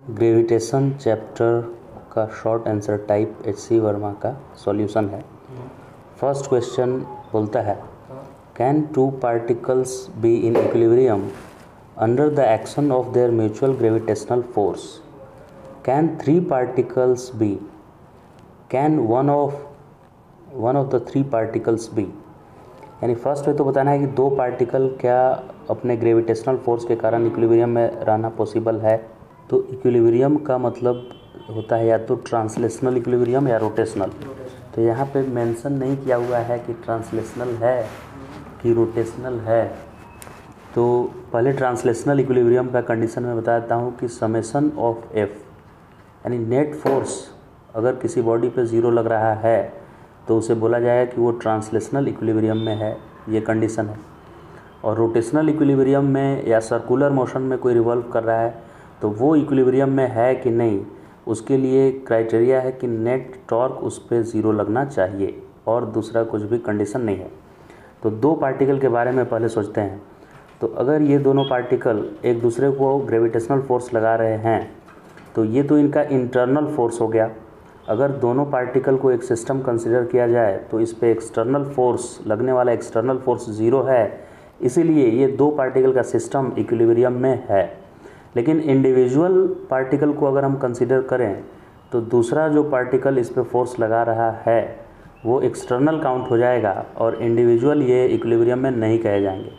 Gravitation chapter का short answer type H.C. Verma का solution है। फर्स्ट क्वेश्चन बोलता है, can two particles be in equilibrium under the action of their mutual gravitational force? Can three particles be? Can one of the three particles be? यानी first में तो बताना है कि दो पार्टिकल क्या अपने ग्रेविटेशनल फोर्स के कारण इक्विलिब्रियम में रहना पॉसिबल है। तो इक्विलिब्रियम का मतलब होता है या तो ट्रांसलेशनल इक्विलिब्रियम या रोटेशनल। तो यहाँ पे मेंशन नहीं किया हुआ है कि ट्रांसलेशनल है कि रोटेशनल है। तो पहले ट्रांसलेशनल इक्विलिब्रियम का कंडीशन में बता देता हूँ कि समेशन ऑफ एफ यानी नेट फोर्स अगर किसी बॉडी पे ज़ीरो लग रहा है तो उसे बोला जाएगा कि वो ट्रांसलेशनल इक्विलिब्रियम में है, ये कंडीशन है। और रोटेशनल इक्विलिब्रियम में या सर्कुलर मोशन में कोई रिवॉल्व कर रहा है तो वो इक्विलिब्रियम में है कि नहीं, उसके लिए क्राइटेरिया है कि नेट टॉर्क उस पर ज़ीरो लगना चाहिए और दूसरा कुछ भी कंडीशन नहीं है। तो दो पार्टिकल के बारे में पहले सोचते हैं। तो अगर ये दोनों पार्टिकल एक दूसरे को ग्रेविटेशनल फोर्स लगा रहे हैं तो ये तो इनका इंटरनल फोर्स हो गया। अगर दोनों पार्टिकल को एक सिस्टम कंसिडर किया जाए तो इस पे एक्सटर्नल फोर्स लगने वाला एक्सटर्नल फोर्स ज़ीरो है, इसीलिए ये दो पार्टिकल का सिस्टम इक्विलिब्रियम में है। लेकिन इंडिविजुअल पार्टिकल को अगर हम कंसिडर करें तो दूसरा जो पार्टिकल इस पे फोर्स लगा रहा है वो एक्सटर्नल काउंट हो जाएगा और इंडिविजुअल ये इक्विलिब्रियम में नहीं कहे जाएंगे।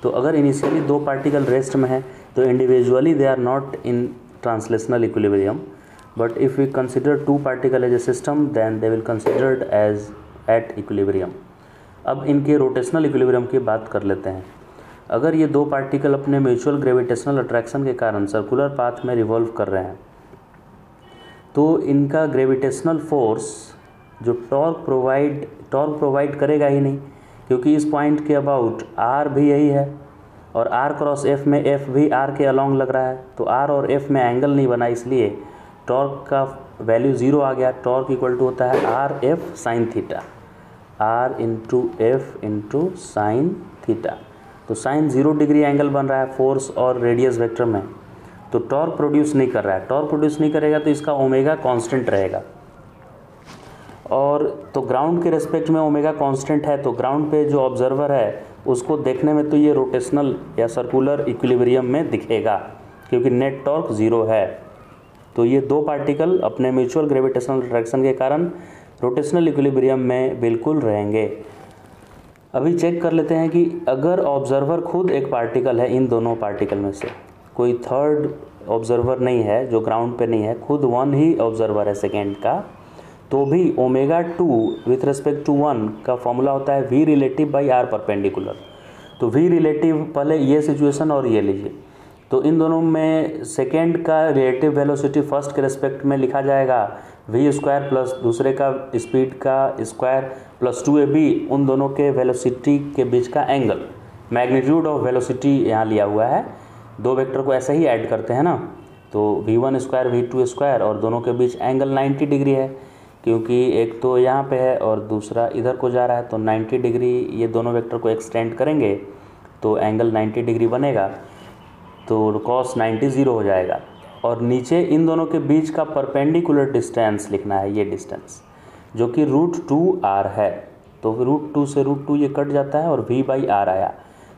तो अगर इनिशियली दो पार्टिकल रेस्ट में है तो individually they are not in translational equilibrium, but if we consider two particle as a system then they will considered as at equilibrium. अब इनके रोटेशनल इक्विलिब्रियम की बात कर लेते हैं। अगर ये दो पार्टिकल अपने म्यूचुअल ग्रेविटेशनल अट्रैक्शन के कारण सर्कुलर पाथ में रिवॉल्व कर रहे हैं तो इनका ग्रेविटेशनल फोर्स जो टॉर्क प्रोवाइड करेगा ही नहीं, क्योंकि इस पॉइंट के अबाउट आर भी यही है और आर क्रॉस एफ में एफ भी आर के अलॉन्ग लग रहा है। तो आर और एफ में एंगल नहीं बना, इसलिए टॉर्क का वैल्यू ज़ीरो आ गया। टॉर्क इक्वल टू होता है R F sine theta, R into F into sine theta. तो साइन 0 डिग्री एंगल बन रहा है फोर्स और रेडियस वेक्टर में, तो टॉर्क प्रोड्यूस नहीं कर रहा है। टॉर्क प्रोड्यूस नहीं करेगा तो इसका ओमेगा कांस्टेंट रहेगा। और तो ग्राउंड के रेस्पेक्ट में ओमेगा कांस्टेंट है, तो ग्राउंड पे जो ऑब्जर्वर है उसको देखने में तो ये रोटेशनल या सर्कुलर इक्विलिब्रियम में दिखेगा क्योंकि नेट टॉर्क 0 है। तो ये दो पार्टिकल अपने म्यूचुअल ग्रेविटेशनल अट्रैक्शन के कारण रोटेशनल इक्विलिब्रियम में बिल्कुल रहेंगे। अभी चेक कर लेते हैं कि अगर ऑब्जर्वर खुद एक पार्टिकल है, इन दोनों पार्टिकल में से कोई थर्ड ऑब्जर्वर नहीं है जो ग्राउंड पे नहीं है, खुद वन ही ऑब्जर्वर है सेकेंड का, तो भी ओमेगा 2 विथ रिस्पेक्ट टू 1 का फॉर्मूला होता है v relative by r perpendicular. तो v रिलेटिव पहले ये सिचुएशन और ये लीजिए, तो इन दोनों में सेकेंड का रिलेटिव वेलोसिटी फर्स्ट के रेस्पेक्ट में लिखा जाएगा v स्क्वायर प्लस दूसरे का स्पीड का स्क्वायर प्लस 2ab, उन दोनों के वेलोसिटी के बीच का एंगल, मैग्नीट्यूड ऑफ वेलोसिटी यहाँ लिया हुआ है। दो वेक्टर को ऐसे ही ऐड करते हैं ना, तो v1 स्क्वायर v2 स्क्वायर और दोनों के बीच एंगल 90 डिग्री है, क्योंकि एक तो यहाँ पे है और दूसरा इधर को जा रहा है। तो 90 डिग्री ये दोनों वेक्टर को एक्सटेंड करेंगे तो एंगल 90 डिग्री बनेगा, तो cos 90 0 हो जाएगा। और नीचे इन दोनों के बीच का परपेंडिकुलर डिस्टेंस लिखना है, ये डिस्टेंस जो कि √2r है। तो √2 से √2 ये कट जाता है और v/r आया।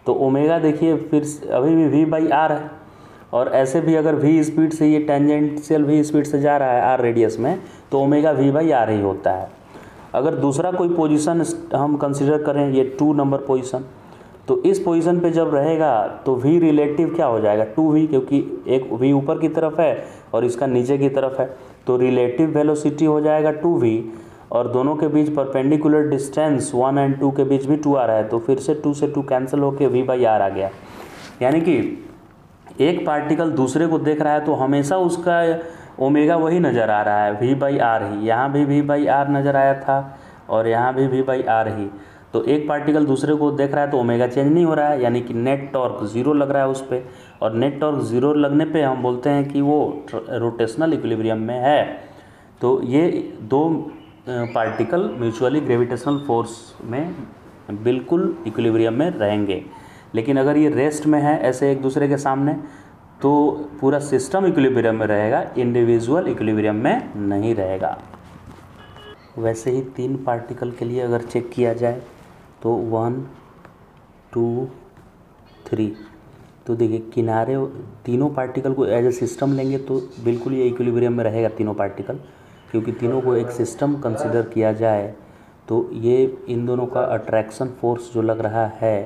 तो ओमेगा देखिए फिर अभी भी v/r है, और ऐसे भी अगर v स्पीड से ये टेंजेंशियल v स्पीड से जा रहा है r रेडियस में तो ओमेगा v/r ही होता है। अगर दूसरा कोई पोजीशन हम कंसिडर करें, ये 2 नंबर पोजीशन, तो इस पोजीशन पे जब रहेगा तो v रिलेटिव क्या हो जाएगा 2v, क्योंकि एक v ऊपर की तरफ है और इसका नीचे की तरफ है, तो रिलेटिव वेलोसिटी हो जाएगा 2v और दोनों के बीच परपेंडिकुलर डिस्टेंस 1 और 2 के बीच भी 2 आ रहा है, तो फिर से 2 से 2 कैंसिल होकर v/r आ गया। यानी कि एक पार्टिकल दूसरे को देख रहा है तो हमेशा उसका ओमेगा वही नज़र आ रहा है, v/r ही। यहाँ भी v/r नज़र आया था और यहाँ भी v/r ही। तो एक पार्टिकल दूसरे को देख रहा है तो ओमेगा चेंज नहीं हो रहा है, यानी कि नेट टॉर्क 0 लग रहा है उस पर, और नेट टॉर्क 0 लगने पे हम बोलते हैं कि वो रोटेशनल इक्विलिब्रियम में है। तो ये दो पार्टिकल म्यूचुअली ग्रेविटेशनल फोर्स में बिल्कुल इक्विलिब्रियम में रहेंगे। लेकिन अगर ये रेस्ट में है ऐसे एक दूसरे के सामने तो पूरा सिस्टम इक्विलिब्रियम में रहेगा, इंडिविजुअल इक्विलिब्रियम में नहीं रहेगा। वैसे ही 3 पार्टिकल के लिए अगर चेक किया जाए तो 1 2 3, तो देखिए किनारे तीनों पार्टिकल को एज ए सिस्टम लेंगे तो बिल्कुल ये इक्विलिब्रियम में रहेगा तीनों पार्टिकल, क्योंकि तीनों को एक सिस्टम कंसिडर किया जाए तो ये इन दोनों का अट्रैक्शन फोर्स जो लग रहा है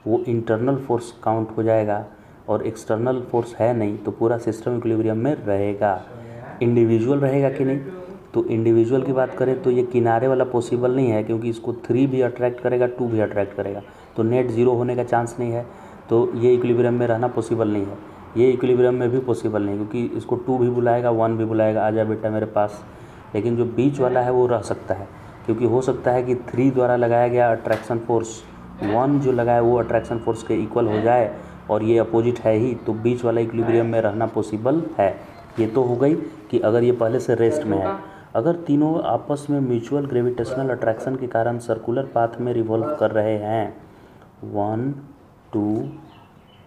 वो इंटरनल फोर्स काउंट हो जाएगा और एक्सटर्नल फोर्स है नहीं, तो पूरा सिस्टम इक्विलिब्रियम में रहेगा। इंडिविजुअल रहेगा कि नहीं, तो इंडिविजुअल की बात करें तो ये किनारे वाला पॉसिबल नहीं है, क्योंकि इसको 3 भी अट्रैक्ट करेगा 2 भी अट्रैक्ट करेगा, तो नेट 0 होने का चांस नहीं है, तो ये इक्विलिब्रियम में रहना पॉसिबल नहीं है। ये इक्विलिब्रियम में भी पॉसिबल नहीं, क्योंकि इसको 2 भी बुलाएगा 1 भी बुलाएगा, आजा बेटा मेरे पास। लेकिन जो बीच वाला है वो रह सकता है, क्योंकि हो सकता है कि 3 द्वारा लगाया गया अट्रैक्शन फोर्स 1 जो लगाया वो अट्रैक्शन फोर्स के इक्वल हो जाए, और ये अपोजिट है ही, तो बीच वाला इक्विलिब्रियम में रहना पॉसिबल है। ये तो हो गई कि अगर ये पहले से रेस्ट में है। अगर तीनों आपस में म्यूचुअल ग्रेविटेशनल अट्रैक्शन के कारण सर्कुलर पाथ में रिवॉल्व कर रहे हैं 1 2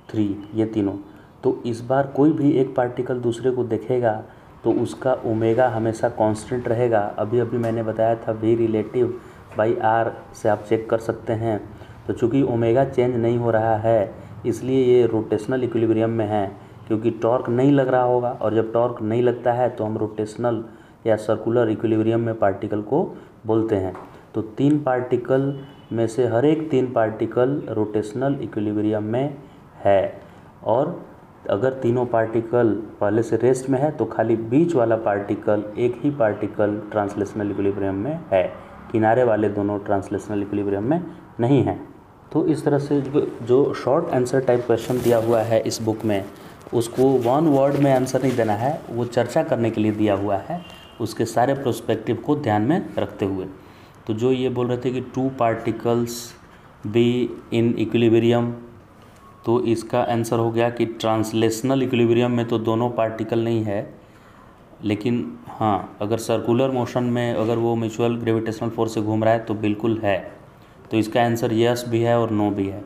3 ये तीनों, तो इस बार कोई भी एक पार्टिकल दूसरे को देखेगा तो उसका ओमेगा हमेशा कांस्टेंट रहेगा। अभी अभी मैंने बताया था V रिलेटिव बाई R से आप चेक कर सकते हैं। तो चूँकि ओमेगा चेंज नहीं हो रहा है इसलिए ये रोटेशनल इक्विलिब्रियम में है, क्योंकि टॉर्क नहीं लग रहा होगा, और जब टॉर्क नहीं लगता है तो हम रोटेशनल या सर्कुलर इक्विलिब्रियम में पार्टिकल को बोलते हैं। तो 3 पार्टिकल में से हर एक 3 पार्टिकल रोटेशनल इक्विलिब्रियम में है, और अगर तीनों पार्टिकल पहले से रेस्ट में है तो खाली बीच वाला पार्टिकल एक ही पार्टिकल ट्रांसलेशनल इक्विलिब्रियम में है, किनारे वाले दोनों ट्रांसलेशनल इक्विलिब्रियम में नहीं हैं। तो इस तरह से जो शॉर्ट आंसर टाइप क्वेश्चन दिया हुआ है इस बुक में, उसको 1 वर्ड में आंसर नहीं देना है, वो चर्चा करने के लिए दिया हुआ है, उसके सारे प्रोस्पेक्टिव को ध्यान में रखते हुए। तो जो ये बोल रहे थे कि 2 पार्टिकल्स बी इन इक्विलिब्रियम, तो इसका आंसर हो गया कि ट्रांसलेशनल इक्विलिब्रियम में तो दोनों पार्टिकल नहीं है, लेकिन हाँ अगर सर्कुलर मोशन में अगर वो म्यूचुअल ग्रेविटेशनल फोर्स से घूम रहा है तो बिल्कुल है। तो इसका आंसर यस भी है और नो भी है।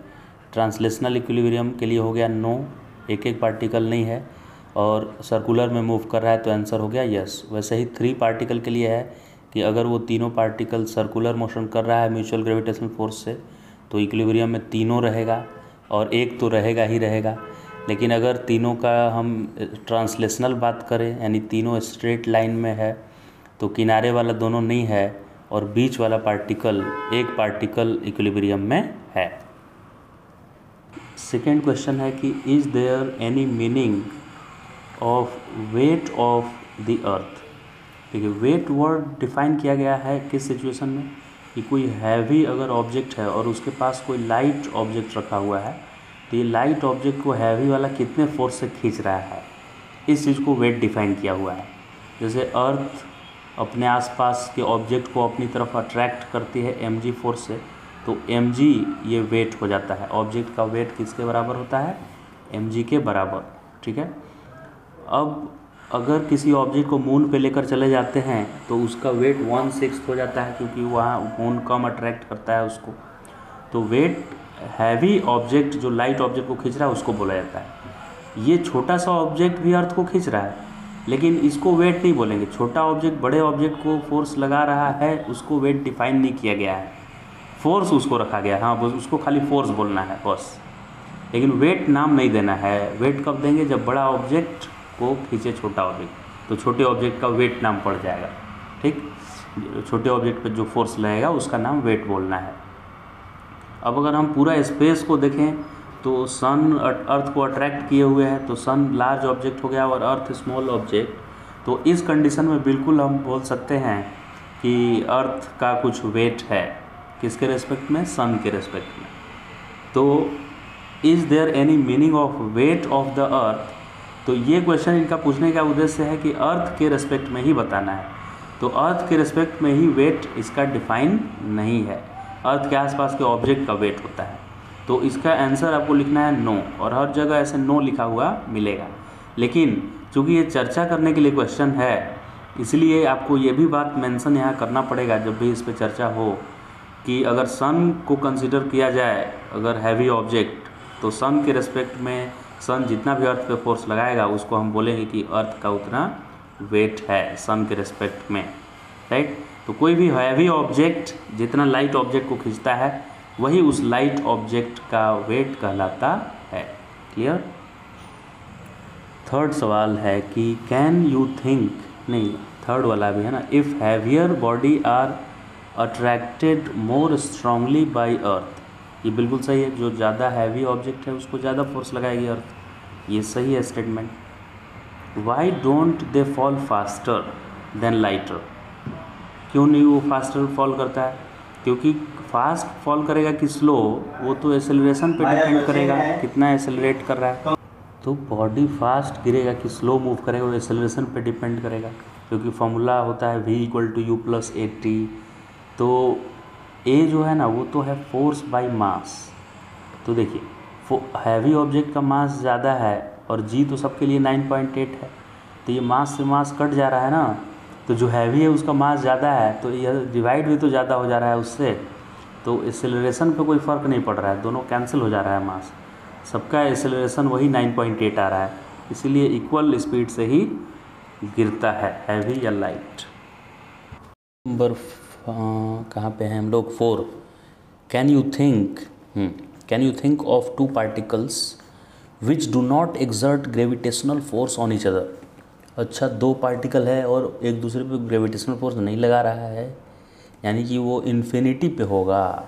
ट्रांसलेशनल इक्विलिब्रियम के लिए हो गया नो, एक एक पार्टिकल नहीं है, और सर्कुलर में मूव कर रहा है तो आंसर हो गया यस। वैसे ही 3 पार्टिकल के लिए है कि अगर वो तीनों पार्टिकल सर्कुलर मोशन कर रहा है म्यूचुअल ग्रेविटेशनल फोर्स से तो इक्विलिब्रियम में तीनों रहेगा और एक तो रहेगा ही रहेगा। लेकिन अगर तीनों का हम ट्रांसलेशनल बात करें यानी तीनों स्ट्रेट लाइन में है तो किनारे वाला दोनों नहीं है और बीच वाला पार्टिकल एक पार्टिकल इक्विलिब्रियम में है। सेकेंड क्वेश्चन है कि is there any meaning of weight of the earth. देखिए वेट वर्ड डिफाइन किया गया है किस सिचुएशन में कि कोई हैवी अगर ऑब्जेक्ट है और उसके पास कोई लाइट ऑब्जेक्ट रखा हुआ है तो ये लाइट ऑब्जेक्ट को हैवी वाला कितने फोर्स से खींच रहा है, इस चीज़ को वेट डिफाइन किया हुआ है। जैसे अर्थ अपने आसपास के ऑब्जेक्ट को अपनी तरफ अट्रैक्ट करती है mg फोर्स से, तो mg ये वेट हो जाता है। ऑब्जेक्ट का वेट किसके बराबर होता है, mg के बराबर, ठीक है। अब अगर किसी ऑब्जेक्ट को मून पे लेकर चले जाते हैं तो उसका वेट 1/6 हो जाता है, क्योंकि वहाँ मून कम अट्रैक्ट करता है उसको। तो वेट हैवी ऑब्जेक्ट जो लाइट ऑब्जेक्ट को खींच रहा है उसको बोला जाता है। ये छोटा सा ऑब्जेक्ट भी अर्थ को खींच रहा है, लेकिन इसको वेट नहीं बोलेंगे। छोटा ऑब्जेक्ट बड़े ऑब्जेक्ट को फोर्स लगा रहा है, उसको वेट डिफाइन नहीं किया गया है, फोर्स उसको रखा गया है, हाँ बस उसको खाली फोर्स बोलना है बस, लेकिन वेट नाम नहीं देना है। वेट कब देंगे, जब बड़ा ऑब्जेक्ट को खींचे छोटा ऑब्जेक्ट, तो छोटे ऑब्जेक्ट का वेट नाम पड़ जाएगा, ठीक। छोटे ऑब्जेक्ट पे जो फोर्स लगेगा उसका नाम वेट बोलना है। अब अगर हम पूरा स्पेस को देखें तो सन अर्थ को अट्रैक्ट किए हुए है, तो सन लार्ज ऑब्जेक्ट हो गया और अर्थ स्मॉल ऑब्जेक्ट। तो इस कंडीशन में बिल्कुल हम बोल सकते हैं कि अर्थ का कुछ वेट है, किसके रेस्पेक्ट में, सन के रेस्पेक्ट में। तो is there any meaning of weight of the earth, तो ये क्वेश्चन इनका पूछने का उद्देश्य है कि अर्थ के रेस्पेक्ट में ही बताना है। तो अर्थ के रेस्पेक्ट में ही वेट इसका डिफाइन नहीं है, अर्थ के आसपास के ऑब्जेक्ट का वेट होता है। तो इसका आंसर आपको लिखना है नो, और हर जगह ऐसे नो लिखा हुआ मिलेगा। लेकिन चूँकि ये चर्चा करने के लिए क्वेश्चन है, इसलिए आपको ये भी बात मेंशन यहाँ करना पड़ेगा जब भी इस पर चर्चा हो कि अगर सन को कंसिडर किया जाए, अगर हैवी ऑब्जेक्ट, तो सन के रेस्पेक्ट में सन जितना भी अर्थ पे फोर्स लगाएगा उसको हम बोलेंगे कि अर्थ का उतना वेट है सन के रिस्पेक्ट में, राइट। तो कोई भी हैवी ऑब्जेक्ट जितना लाइट ऑब्जेक्ट को खींचता है वही उस लाइट ऑब्जेक्ट का वेट कहलाता है। क्लियर। थर्ड सवाल है कि कैन यू थिंक, नहीं थर्ड वाला भी है ना, if heavier body are attracted more strongly by earth. ये बिल्कुल सही है, जो ज़्यादा हैवी ऑब्जेक्ट है उसको ज़्यादा फोर्स लगाएगी अर्थ, ये सही है statement. Why don't they fall faster than lighter, क्यों नहीं वो फास्टर फॉल करता है? क्योंकि फास्ट फॉल करेगा कि स्लो, वो तो एक्सेलरेशन पे डिपेंड करेगा कितना एक्सेलरेट कर रहा है। तो बॉडी फास्ट गिरेगा कि स्लो मूव करेगा वो एक्सेलरेशन पे डिपेंड करेगा, क्योंकि फॉर्मूला होता है v=u+at। तो a जो है ना वो तो है फोर्स बाय मास। तो देखिए हैवी ऑब्जेक्ट का मास ज़्यादा है और g तो सबके लिए 9.8 है, तो ये मास से मास कट जा रहा है ना, तो जो हैवी है उसका मास ज़्यादा है तो यह डिवाइड भी तो ज़्यादा हो जा रहा है उससे, तो एक्सेलरेशन पे कोई फ़र्क नहीं पड़ रहा है, दोनों कैंसिल हो जा रहा है मास, सबका एक्सेलरेशन वही 9.8 आ रहा है, इसीलिए इक्वल स्पीड से ही गिरता है हैवी या लाइट। नंबर कहाँ पे हैं हम लोग? 4। Can you think of two particles which do not exert gravitational force on each other. अच्छा, दो पार्टिकल है और एक दूसरे पे ग्रेविटेशनल फोर्स नहीं लगा रहा है, यानी कि वो इन्फिनिटी पे होगा।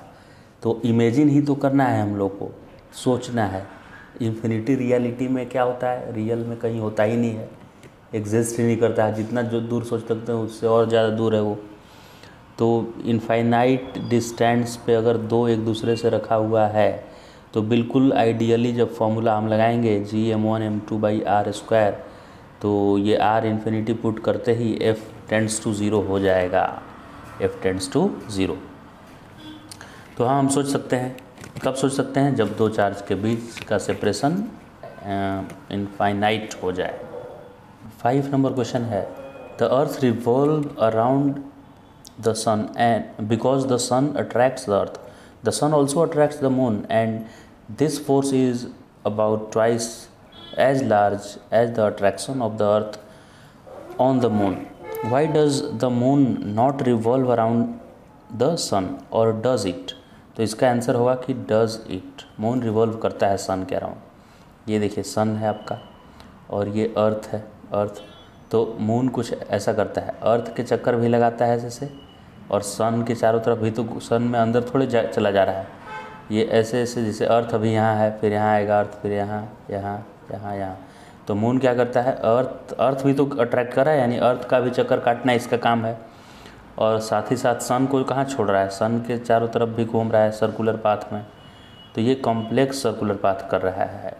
तो इमेजिन ही तो करना है हम लोग को, सोचना है। इन्फिनिटी रियलिटी में क्या होता है? रियल में कहीं होता ही नहीं है, एग्जिस्ट ही नहीं करता है, जितना जो दूर सोच सकते हैं उससे और ज़्यादा दूर है वो। तो इनफाइनाइट डिस्टेंस पे अगर दो एक दूसरे से रखा हुआ है तो बिल्कुल आइडियली जब फॉर्मूला हम लगाएंगे Gm1m2/r², तो ये r इन्फिनिटी पुट करते ही f टेंड्स टू 0 हो जाएगा, f टेंड्स टू 0। तो हाँ, हम सोच सकते हैं, कब सोच सकते हैं? जब दो चार्ज के बीच का सेपरेशन इनफाइनाइट हो जाए। 5 नंबर क्वेश्चन है, the earth revolve around the sun and because the sun attracts the earth, the sun also attracts the moon and this force is about twice as large as the attraction of the earth on the moon. Why does the moon not revolve around the sun or does it? तो इसका answer होगा कि does it। Moon revolve करता है sun के around. ये देखिए सन है आपका और ये अर्थ है, अर्थ। तो मून कुछ ऐसा करता है, अर्थ के चक्कर भी लगाता है जैसे, और सन के चारों तरफ भी, तो सन में अंदर थोड़े चला जा रहा है, ये ऐसे ऐसे, जैसे अर्थ अभी यहाँ है, फिर यहाँ आएगा अर्थ, फिर यहाँ यहाँ यहाँ यहाँ। तो मून क्या करता है? अर्थ भी तो अट्रैक्ट कर रहा है, यानी अर्थ का भी चक्कर काटना इसका काम है, और साथ ही साथ सन को कहाँ छोड़ रहा है, सन के चारों तरफ भी घूम रहा है सर्कुलर पाथ में। तो ये कॉम्प्लेक्स सर्कुलर पाथ कर रहा है,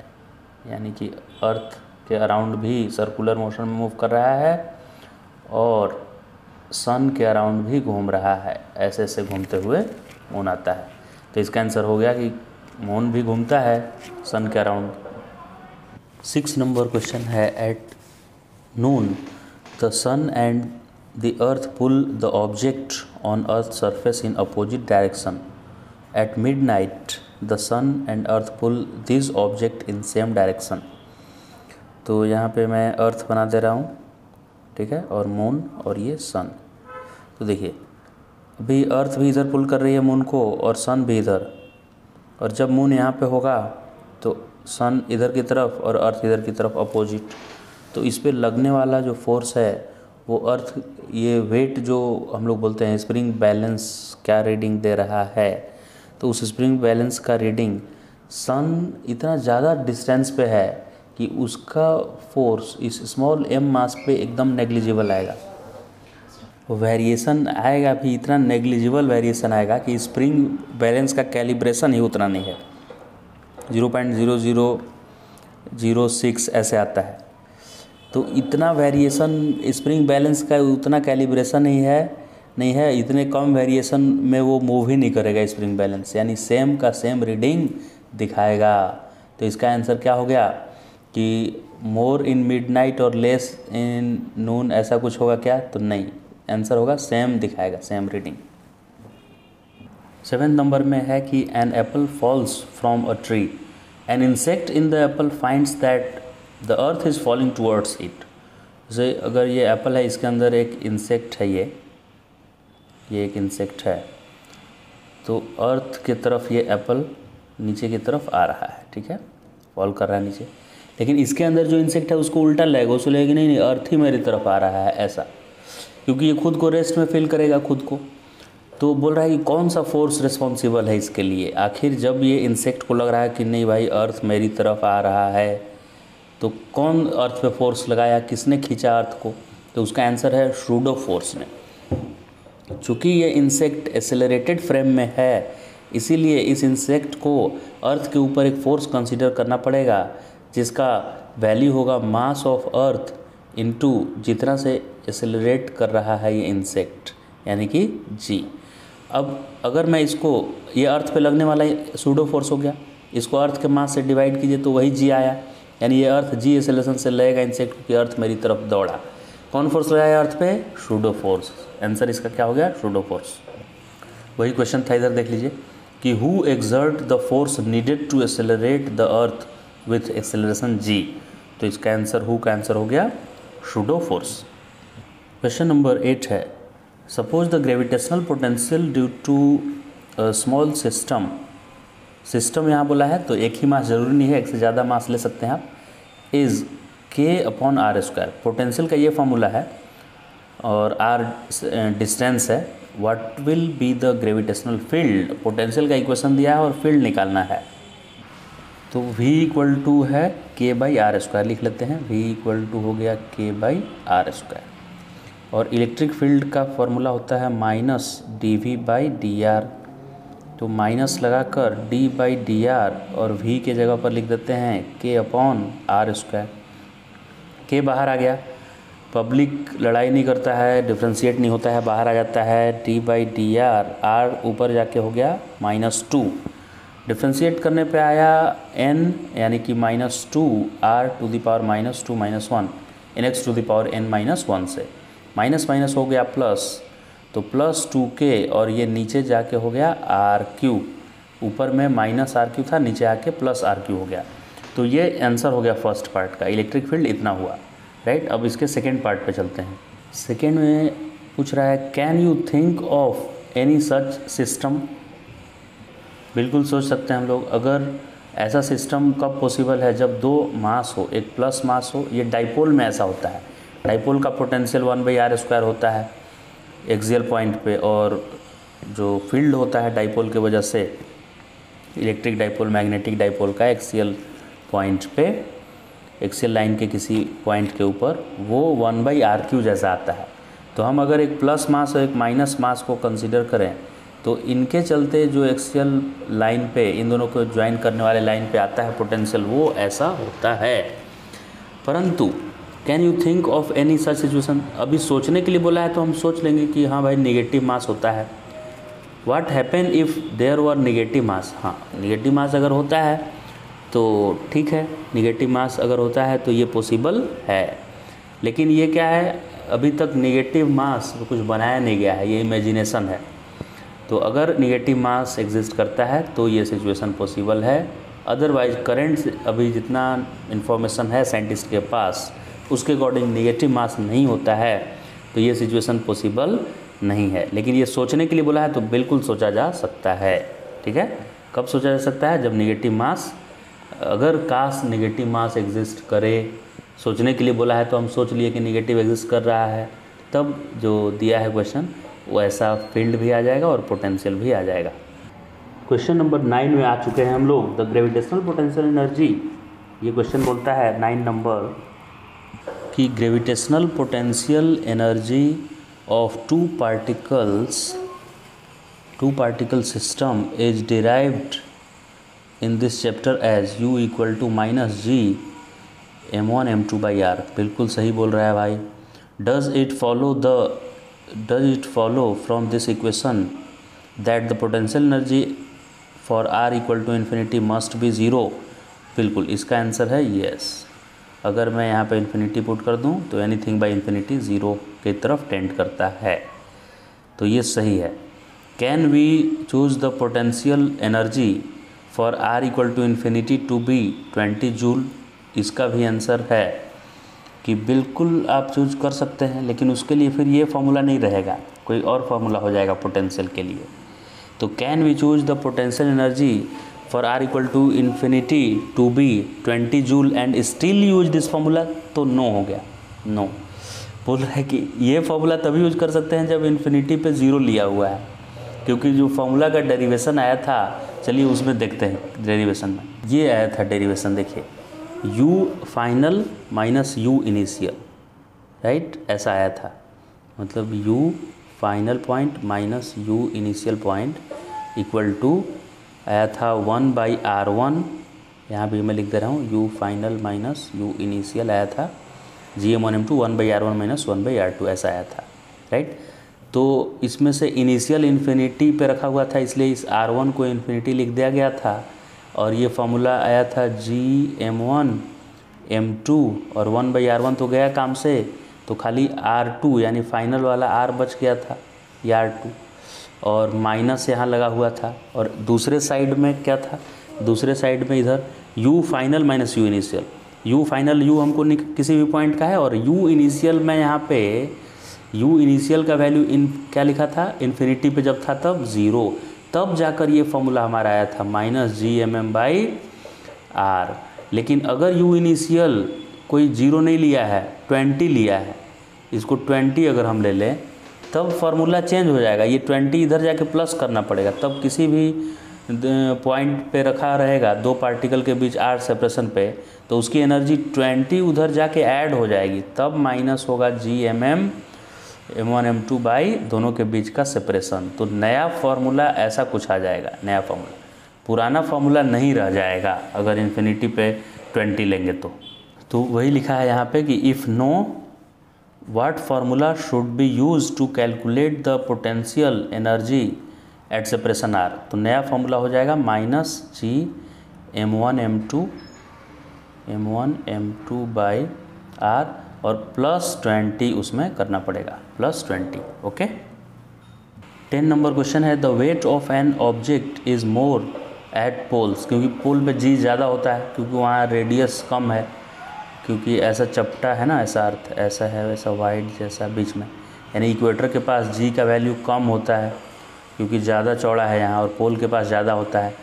यानी कि अर्थ के अराउंड भी सर्कुलर मोशन में मूव कर रहा है और सन के अराउंड भी घूम रहा है, ऐसे ऐसे घूमते हुए मून आता है। तो इसका आंसर हो गया कि मून भी घूमता है सन के अराउंड। 6 नंबर क्वेश्चन है, at noon the sun and the earth pull the object on earth surface in opposite direction, at midnight the sun and earth pull this object in same direction. तो यहाँ पे मैं अर्थ बना दे रहा हूँ, ठीक है, और मून और ये सन। तो देखिए अभी अर्थ भी इधर पुल कर रही है मून को और सन भी इधर, और जब मून यहाँ पे होगा तो सन इधर की तरफ और अर्थ इधर की तरफ अपोजिट। तो इस पे लगने वाला जो फोर्स है वो अर्थ, ये वेट जो हम लोग बोलते हैं स्प्रिंग बैलेंस, क्या रीडिंग दे रहा है? तो उस स्प्रिंग बैलेंस का रीडिंग सन इतना ज़्यादा डिस्टेंस पे है कि उसका फोर्स इस स्मॉल m मास पे एकदम नेग्लिजिबल आएगा। वेरिएशन आएगा भी इतना नेग्लिजिबल वेरिएशन आएगा कि स्प्रिंग बैलेंस का कैलिब्रेशन ही उतना नहीं है, 0.0006 ऐसे आता है। तो इतना वेरिएशन स्प्रिंग बैलेंस का, उतना कैलिब्रेशन नहीं है, इतने कम वेरिएशन में वो मूव ही नहीं करेगा स्प्रिंग बैलेंस, यानी सेम का सेम रीडिंग दिखाएगा। तो इसका आंसर क्या हो गया कि मोर इन मिडनाइट और लेस इन नून, ऐसा कुछ होगा क्या? तो नहीं, आंसर होगा सेम दिखाएगा, सेम रीडिंग। 7 नंबर में है कि an apple falls from a tree an insect in the apple finds that the earth is falling towards it. जैसे अगर ये एप्पल है, इसके अंदर एक इंसेक्ट है, ये एक इंसेक्ट है, तो अर्थ की तरफ ये एप्पल नीचे की तरफ आ रहा है, ठीक है, फॉल कर रहा है नीचे। लेकिन इसके अंदर जो इंसेक्ट है उसको उल्टा लगेगा, उसको लगेगा नहीं अर्थ ही मेरी तरफ आ रहा है, ऐसा, क्योंकि ये खुद को रेस्ट में फील करेगा खुद को। तो बोल रहा है कि कौन सा फोर्स रिस्पॉन्सिबल है इसके लिए। आखिर जब ये इंसेक्ट को लग रहा है कि नहीं भाई अर्थ मेरी तरफ आ रहा है, तो कौन अर्थ पे फोर्स लगाया, किसने खींचा अर्थ को? तो उसका आंसर है शूडो फोर्स ने। चूँकि ये इंसेक्ट एक्सेलरेटेड फ्रेम में है, इसीलिए इस इंसेक्ट को अर्थ के ऊपर एक फोर्स कंसीडर करना पड़ेगा, जिसका वैल्यू होगा मास ऑफ अर्थ इनटू जितना से एक्सेलरेट कर रहा है ये इंसेक्ट, यानी कि जी। अब अगर मैं इसको, ये अर्थ पे लगने वाला सूडो फोर्स हो गया, इसको अर्थ के मास से डिवाइड कीजिए तो वही जी आया, यानी ये अर्थ जी एक्सेलरेशन से लगेगा इंसेक्ट को कि अर्थ मेरी तरफ दौड़ा। कौन फोर्स लगाया अर्थ पे? Pseudo force. आंसर इसका क्या हो गया? Pseudo force. वही क्वेश्चन था, इधर देख लीजिए कि who exert the force needed to accelerate the earth with acceleration g. तो इसका आंसर हु का आंसर हो गया शूडो फोर्स। क्वेश्चन नंबर 8 है, suppose the gravitational potential due to small system. System यहाँ बोला है तो एक ही मास जरूरी नहीं है, एक से ज़्यादा मास ले सकते हैं आप। इज़ के अपॉन आर स्क्वायर। पोटेंशियल का ये फॉर्मूला है और आर डिस्टेंस है। What will be the gravitational field. Potential का इक्वेशन दिया है और फील्ड निकालना है, तो v इक्वल टू है के बाई आर स्क्वायर लिख लेते हैं। v इक्वल टू हो गया के बाई आर स्क्वायर, और इलेक्ट्रिक फील्ड का फॉर्मूला होता है minus D V by D R. तो माइनस लगाकर d बाई डी आर और v के जगह पर लिख देते हैं k अपॉन आर स्क्वायर। के बाहर आ गया, पब्लिक लड़ाई नहीं करता है, डिफ्रेंशिएट नहीं होता है, बाहर आ जाता है। d by D R, R ऊपर जाके हो गया -2। डिफ्रेंशिएट करने पे आया n, यानी कि -2 r to the power -2 -1 N x to the power n -1 से माइनस माइनस हो गया प्लस, तो +2k और ये नीचे जाके हो गया r3। ऊपर में -r3 था, नीचे आके +r3 हो गया। तो ये आंसर हो गया फर्स्ट पार्ट का, इलेक्ट्रिक फील्ड इतना हुआ, राइट। अब इसके सेकेंड पार्ट पे चलते हैं। सेकेंड में पूछ रहा है can you think of any such system. बिल्कुल सोच सकते हैं हम लोग, अगर ऐसा सिस्टम कब पॉसिबल है, जब दो मास हो, एक प्लस मास हो। ये डाइपोल में ऐसा होता है, डाइपोल का पोटेंशियल 1/r² होता है एक्सियल पॉइंट पे, और जो फील्ड होता है डाइपोल की वजह से, इलेक्ट्रिक डाइपोल मैग्नेटिक डाइपोल का एक्सियल पॉइंट पे, एक्सियल लाइन के किसी पॉइंट के ऊपर, वो 1/r³ जैसा आता है। तो हम अगर एक प्लस मास और एक माइनस मास को कंसीडर करें, तो इनके चलते जो एक्सियल लाइन पे, इन दोनों को ज्वाइन करने वाले लाइन पे आता है पोटेंशियल, वो ऐसा होता है। परंतु can you think of any such situation. अभी सोचने के लिए बोला है तो हम सोच लेंगे कि हाँ भाई नेगेटिव मास होता है। What happen if there were negative mass. हाँ, नेगेटिव मास अगर होता है तो ठीक है, नेगेटिव मास अगर होता है तो ये पॉसिबल है। लेकिन ये क्या है, अभी तक नेगेटिव मास तो कुछ बनाया नहीं गया है, ये इमेजिनेशन है। तो अगर नेगेटिव मास एग्जिस्ट करता है तो ये सिचुएशन पॉसिबल है। अदरवाइज करंट अभी जितना इन्फॉर्मेशन है साइंटिस्ट के पास, उसके अकॉर्डिंग नेगेटिव मास नहीं होता है, तो ये सिचुएशन पॉसिबल नहीं है। लेकिन ये सोचने के लिए बोला है तो बिल्कुल सोचा जा सकता है, ठीक है। कब सोचा जा सकता है? जब नेगेटिव मास, अगर काश नेगेटिव मास एग्जिस्ट करे, सोचने के लिए बोला है तो हम सोच लिए कि नेगेटिव एग्जिस्ट कर रहा है, तब जो दिया है क्वेश्चन वो ऐसा फील्ड भी आ जाएगा और पोटेंशियल भी आ जाएगा। क्वेश्चन नंबर 9 में आ चुके हैं हम लोग, द ग्रेविटेशनल पोटेंशियल एनर्जी। ये क्वेश्चन बोलता है 9 नंबर कि gravitational potential energy of two particle system is derived in this chapter as u equal to -g m1 m2/r। बिल्कुल सही बोल रहा है भाई। Does it follow from this equation that the potential energy for r equal to infinity must be 0। बिल्कुल, इसका answer है yes. अगर मैं यहाँ पे इन्फिनिटी पुट कर दूँ तो एनीथिंग बाई इन्फिनिटी 0 की तरफ टेंड करता है, तो ये सही है। Can we choose the potential energy for R equal to infinity to be 20 joule, इसका भी आंसर है कि बिल्कुल आप चूज कर सकते हैं, लेकिन उसके लिए फिर ये फॉर्मूला नहीं रहेगा, कोई और फार्मूला हो जाएगा पोटेंशियल के लिए। तो can we choose the potential energy for R equal to infinity to be 20 joule and still use this formula, तो नो हो गया, नो। बोल रहा है कि ये फार्मूला तभी यूज कर सकते हैं जब इन्फिनिटी पे ज़ीरो लिया हुआ है, क्योंकि जो फार्मूला का डेरिवेशन आया था, चलिए उसमें देखते हैं। डेरिवेशन में ये आया था डेरिवेशन, देखिए u final minus u initial, right, ऐसा आया था। मतलब u final point minus u initial point equal to आया था 1/r1, यहाँ भी मैं लिख दे रहा हूँ u final minus u initial आया था gm1m2 1/r1 माइनस 1/r2, ऐसा आया था, राइट। तो इसमें से इनिशियल इन्फिनिटी पे रखा हुआ था, इसलिए इस r1 को इन्फिनिटी लिख दिया गया था, और ये फार्मूला आया था gm1 m2 और 1/r1 तो गया काम से, तो खाली r2 यानी फाइनल वाला r बच गया था, ये r2, और माइनस यहाँ लगा हुआ था। और दूसरे साइड में क्या था, दूसरे साइड में इधर u final minus u initial, u final u हमको किसी भी पॉइंट का है, और u इनिशियल में यहाँ पे u इनिशियल का वैल्यू क्या लिखा था, इन्फिनिटी पे जब था तब 0, तब जाकर ये फॉर्मूला हमारा आया था माइनस gmm/r। लेकिन अगर u इनिशियल कोई 0 नहीं लिया है, 20 लिया है, इसको 20 अगर हम ले लें तब फार्मूला चेंज हो जाएगा, ये 20 इधर जाके प्लस करना पड़ेगा, तब किसी भी पॉइंट पे रखा रहेगा दो पार्टिकल के बीच r सेपरेशन पे, तो उसकी एनर्जी 20 उधर जाके ऐड हो जाएगी, तब माइनस होगा gmm m1 m2 बाई दोनों के बीच का सेपरेशन। तो नया फार्मूला ऐसा कुछ आ जाएगा, नया फार्मूला, पुराना फार्मूला नहीं रह जाएगा अगर इन्फिनिटी पे 20 लेंगे तो वही लिखा है यहाँ पे कि if no what formula should be use to calculate the potential energy at separation R, तो नया फार्मूला हो जाएगा minus gm1 m2 by R और प्लस 20 उसमें करना पड़ेगा, प्लस 20, ओके। 10 नंबर क्वेश्चन है the weight of an object is more at poles, क्योंकि पोल पे जी ज़्यादा होता है, क्योंकि वहाँ रेडियस कम है, क्योंकि ऐसा चपटा है ना, ऐसा अर्थ ऐसा है, वैसा वाइड जैसा बीच में, यानी इक्वेटर के पास जी का वैल्यू कम होता है क्योंकि ज़्यादा चौड़ा है यहाँ, और पोल के पास ज़्यादा होता है।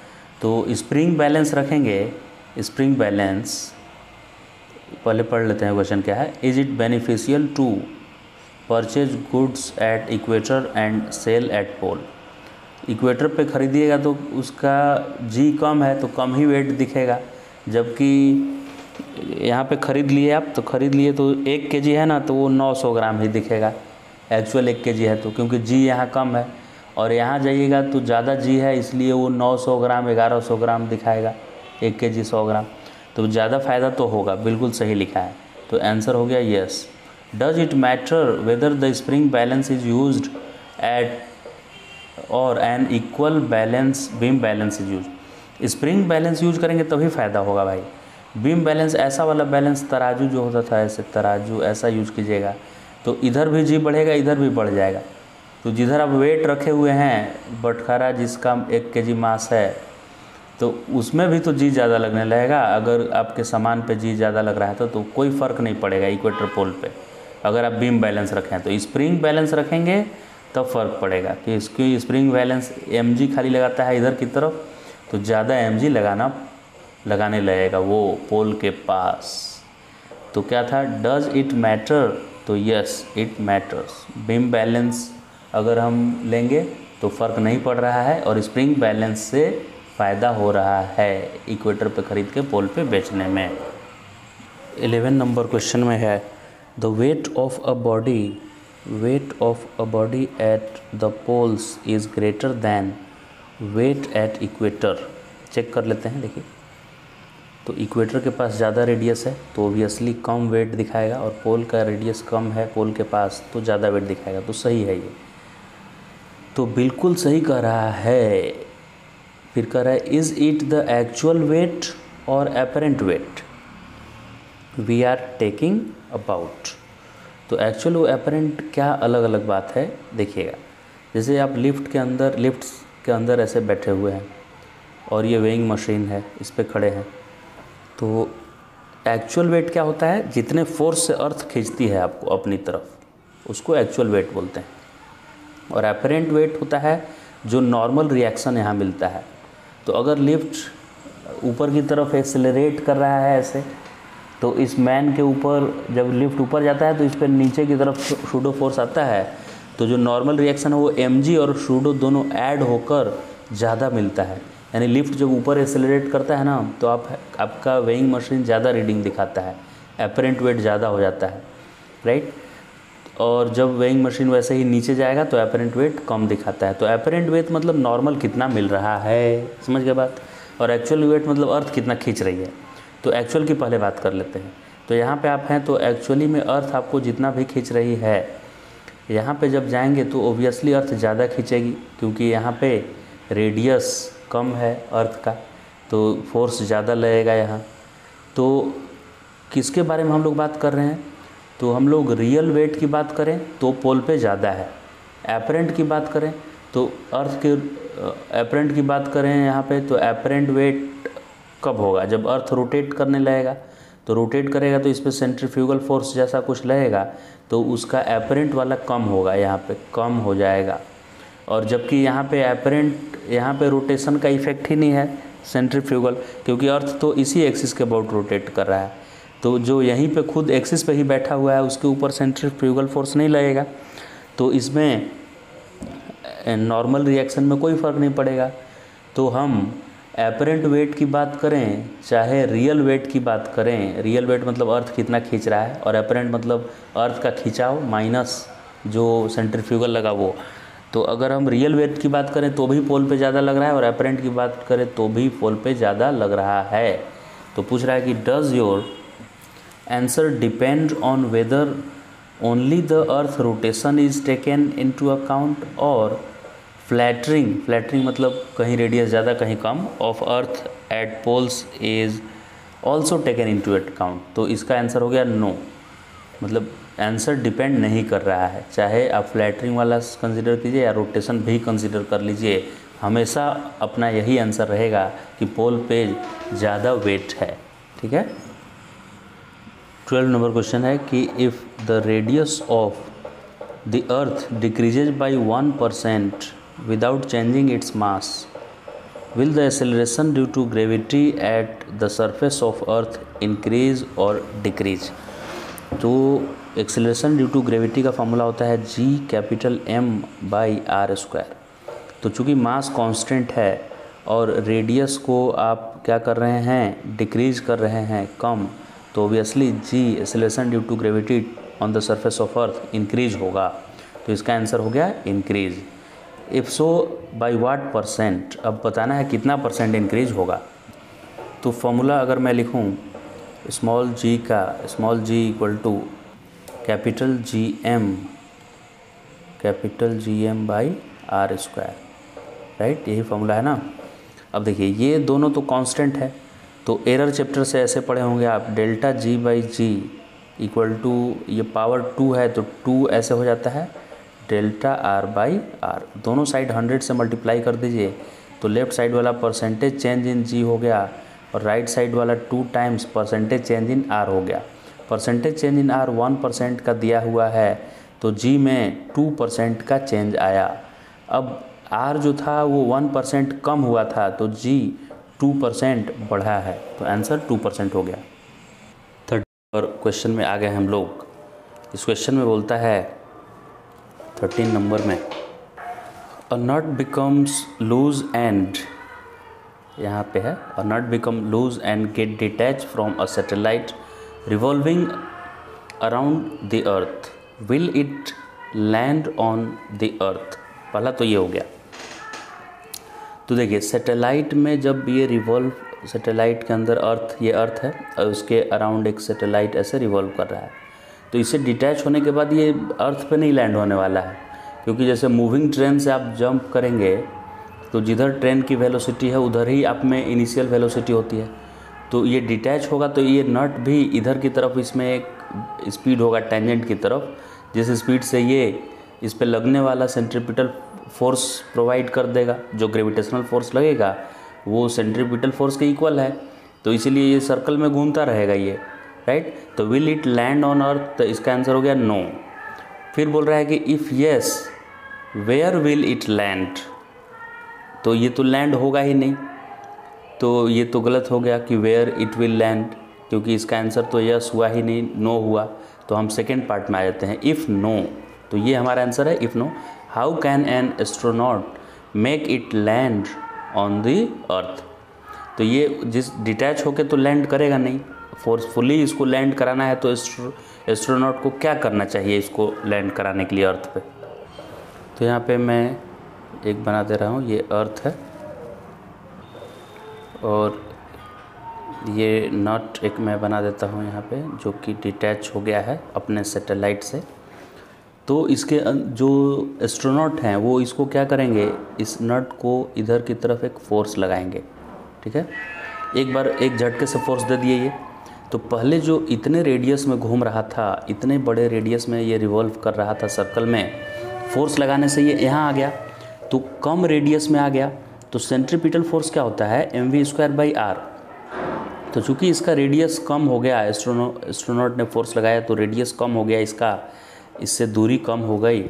तो स्प्रिंग बैलेंस रखेंगे, स्प्रिंग बैलेंस पहले पढ़ लेते हैं क्वेश्चन क्या है। Is it beneficial to purchase goods at equator and sell at pole, equator पे खरीदिएगा तो उसका जी कम है तो कम ही वेट दिखेगा, जबकि यहाँ पे खरीद लिए आप तो खरीद लिए तो 1 kg है ना, तो वो 900 ग्राम ही दिखेगा, एक्चुअल 1 kg है तो, क्योंकि जी यहाँ कम है, और यहाँ जाइएगा तो ज़्यादा जी है, इसलिए वो 900 ग्राम 1100 ग्राम दिखाएगा, 1 kg 100 ग्राम, तो ज़्यादा फ़ायदा तो होगा, बिल्कुल सही लिखा है। तो आंसर हो गया yes. Does it matter whether the spring balance is used at और an equal balance beam balance is use, spring balance use करेंगे तभी फ़ायदा होगा भाई। बीम बैलेंस ऐसा वाला बैलेंस, तराजू जो होता था ऐसे तराजू ऐसा यूज कीजिएगा तो इधर भी जी बढ़ेगा, इधर भी बढ़ जाएगा। तो जिधर आप वेट रखे हुए हैं बटखरा जिसका 1 kg मास है, तो उसमें भी तो जी ज़्यादा लगने लगेगा। अगर आपके सामान पे जी ज़्यादा लग रहा है तो कोई फ़र्क नहीं पड़ेगा इक्वेटर पोल पे, अगर आप बीम बैलेंस रखें। तो स्प्रिंग बैलेंस रखेंगे तब फ़र्क पड़ेगा कि इसकी स्प्रिंग बैलेंस mg खाली लगाता है इधर की तरफ, तो ज़्यादा mg लगाने लगेगा वो पोल के पास। तो क्या था, डज इट मैटर, तो yes it matters. Beam balance अगर हम लेंगे तो फ़र्क नहीं पड़ रहा है, और स्प्रिंग बैलेंस से फ़ायदा हो रहा है इक्वेटर पे ख़रीद के पोल पे बेचने में। 11 नंबर क्वेश्चन में है the weight of a body at the poles is greater than weight at equator. Check कर लेते हैं, देखिए तो इक्वेटर के पास ज़्यादा रेडियस है तो ओबियसली कम वेट दिखाएगा, और पोल का रेडियस कम है पोल के पास तो ज़्यादा वेट दिखाएगा। तो सही है ये, तो बिल्कुल सही कह रहा है। फिर कह रहा है is it the actual weight और apparent weight we are taking about. तो एक्चुअल और एपरेंट क्या अलग अलग बात है, देखिएगा। जैसे आप लिफ्ट के अंदर ऐसे बैठे हुए हैं, और ये वेइंग मशीन है, इस पे खड़े हैं। तो एक्चुअल वेट क्या होता है, जितने फोर्स से अर्थ खींचती है आपको अपनी तरफ, उसको एक्चुअल वेट बोलते हैं। और एपरेंट वेट होता है जो नॉर्मल रिएक्शन यहाँ मिलता है। तो अगर लिफ्ट ऊपर की तरफ एक्सेलरेट कर रहा है ऐसे, तो इस मैन के ऊपर जब लिफ्ट ऊपर जाता है तो इस पर नीचे की तरफ सूडो फोर्स आता है, तो जो नॉर्मल रिएक्शन है वो mg और सूडो दोनों ऐड होकर ज़्यादा मिलता है। यानी लिफ्ट जब ऊपर एक्सेलरेट करता है ना, तो आपका वेइंग मशीन ज़्यादा रीडिंग दिखाता है, एपरेंट वेट ज़्यादा हो जाता है, राइट। और जब वेइंग मशीन वैसे ही नीचे जाएगा तो एपरेंट वेट कम दिखाता है। तो एपरेंट वेट मतलब नॉर्मल कितना मिल रहा है, समझ गए बात। और एक्चुअल वेट मतलब अर्थ कितना खींच रही है। तो एक्चुअल की पहले बात कर लेते हैं। तो यहाँ पे आप हैं तो एक्चुअली में अर्थ आपको जितना भी खींच रही है, यहाँ पे जब जाएंगे तो ओबियसली अर्थ ज़्यादा खींचेगी, क्योंकि यहाँ पे रेडियस कम है अर्थ का, तो फोर्स ज़्यादा लगेगा यहाँ। तो किसके बारे में हम लोग बात कर रहे हैं, तो हम लोग रियल वेट की बात करें तो पोल पे ज़्यादा है। एपरेंट की बात करें तो अर्थ के एपरेंट की बात करें यहाँ पे, तो एपरेंट वेट कब होगा, जब अर्थ रोटेट करने लगेगा। तो रोटेट करेगा तो इस पर सेंट्रीफ्यूगल फोर्स जैसा कुछ लगेगा, तो उसका एपरेंट वाला कम होगा, यहाँ पे कम हो जाएगा। और जबकि यहाँ पे एपरेंट, यहाँ पे रोटेशन का इफेक्ट ही नहीं है सेंट्रीफ्यूगल, क्योंकि अर्थ तो इसी एक्सिस के अबाउट रोटेट कर रहा है। तो जो यहीं पे खुद एक्सिस पे ही बैठा हुआ है उसके ऊपर सेंट्रीफ्यूगल फोर्स नहीं लगेगा, तो इसमें नॉर्मल रिएक्शन में कोई फ़र्क नहीं पड़ेगा। तो हम एपरेंट वेट की बात करें चाहे रियल वेट की बात करें, रियल वेट मतलब अर्थ कितना खींच रहा है, और एपरेंट मतलब अर्थ का खिंचाव माइनस जो सेंट्रीफ्यूगल लगा वो। तो अगर हम रियल वेट की बात करें तो भी पोल पे ज़्यादा लग रहा है, और एपरेंट की बात करें तो भी पोल पे ज़्यादा लग रहा है। तो पूछ रहा है कि does your answer depend on whether only the earth rotation is taken into account और फ्लैटरिंग मतलब कहीं रेडियस ज़्यादा कहीं कम of earth at poles is also taken into account. तो इसका आंसर हो गया नो, मतलब आंसर डिपेंड नहीं कर रहा है। चाहे आप फ्लैटरिंग वाला कंसिडर कीजिए या रोटेशन भी कंसिडर कर लीजिए, हमेशा अपना यही आंसर रहेगा कि पोल पे ज़्यादा वेट है, ठीक है। 12 नंबर क्वेश्चन है कि if the radius of the earth decreases by 1% without changing its mass, will the acceleration due to gravity at the surface of earth increase or decrease? तो एक्सेलरेशन ड्यू टू ग्रेविटी का formula होता है G(M)/r²। तो चूँकि mass constant है और radius को आप क्या कर रहे हैं, डिक्रीज कर रहे हैं, कम, तो obviously G acceleration due to gravity on the surface of earth increase होगा। तो इसका आंसर हो गया increase. If so by what %, अब बताना है कितना परसेंट इंक्रीज होगा। तो फॉर्मूला अगर मैं लिखूं स्मॉल g का, small g equal to capital GM/r², right, यही फॉर्मूला है ना। अब देखिए ये दोनों तो कांस्टेंट है, तो एरर चैप्टर से ऐसे पढ़े होंगे आप, डेल्टा G/G इक्वल टू, ये पावर 2 है तो 2 ऐसे हो जाता है, डेल्टा R/R। दोनों साइड 100 से मल्टीप्लाई कर दीजिए तो लेफ़्ट साइड वाला परसेंटेज चेंज इन G हो गया और राइट साइड वाला 2 times percentage change in R हो गया। परसेंटेज चेंज इन R 1% का दिया हुआ है, तो G में 2% का चेंज आया। अब R जो था वो 1% कम हुआ था, तो G 2% बढ़ा है, तो आंसर 2% हो गया। 3rd क्वेश्चन में आ गए हम लोग। इस क्वेश्चन में बोलता है 13 नंबर में, a nut becomes loose and, यहाँ पे है, a nut become loose and get detach from a satellite revolving around the earth, will it land on the earth. पहला तो ये हो गया। तो देखिए सैटेलाइट में जब ये रिवॉल्व, सैटेलाइट के अंदर अर्थ, ये अर्थ है और उसके अराउंड एक सैटेलाइट ऐसे रिवॉल्व कर रहा है, तो इससे डिटैच होने के बाद ये अर्थ पे नहीं लैंड होने वाला है, क्योंकि जैसे मूविंग ट्रेन से आप जंप करेंगे तो जिधर ट्रेन की वेलोसिटी है उधर ही आप में इनिशियल वेलोसिटी होती है। तो ये डिटैच होगा तो ये नट भी इधर की तरफ, इसमें एक स्पीड होगा टेंजेंट की तरफ, जिस स्पीड से ये इस पे लगने वाला सेंट्रीपिटल फोर्स प्रोवाइड कर देगा, जो ग्रेविटेशनल फोर्स लगेगा वो सेंट्रीपिटल फोर्स के इक्वल है, तो इसीलिए ये सर्कल में घूमता रहेगा ये, राइट। तो will it land on earth, तो इसका आंसर हो गया नो। फिर बोल रहा है कि if yes where will it land, तो ये तो लैंड होगा ही नहीं, तो ये तो गलत हो गया कि वेयर इट विल लैंड, क्योंकि इसका आंसर तो यस हुआ ही नहीं, नो हुआ। तो हम सेकेंड पार्ट में आ जाते हैं, इफ़ नो, तो ये हमारा आंसर है if no. How can an astronaut make it land on the earth, तो ये जिस डिटैच होके तो लैंड करेगा नहीं, फोर्सफुली इसको लैंड कराना है, तो एस्ट्रोनॉट को क्या करना चाहिए इसको लैंड कराने के लिए अर्थ पे। तो यहाँ पे मैं एक बना दे रहा हूँ, ये अर्थ है और ये नॉट एक मैं बना देता हूँ यहाँ पे, जो कि डिटैच हो गया है अपने सैटेलाइट से। तो इसके जो एस्ट्रोनॉट हैं वो इसको क्या करेंगे, इस नट को इधर की तरफ एक फोर्स लगाएंगे, ठीक है। एक बार एक झटके से फोर्स दे दिए ये, तो पहले जो इतने रेडियस में घूम रहा था, इतने बड़े रेडियस में ये रिवॉल्व कर रहा था सर्कल में, फोर्स लगाने से ये यहाँ आ गया, तो कम रेडियस में आ गया। तो सेंट्रीपिटल फोर्स क्या होता है, mv²/r। तो चूँकि इसका रेडियस कम हो गया, एस्ट्रोनॉट ने फोर्स लगाया तो रेडियस कम हो गया इसका, इससे दूरी कम हो गई,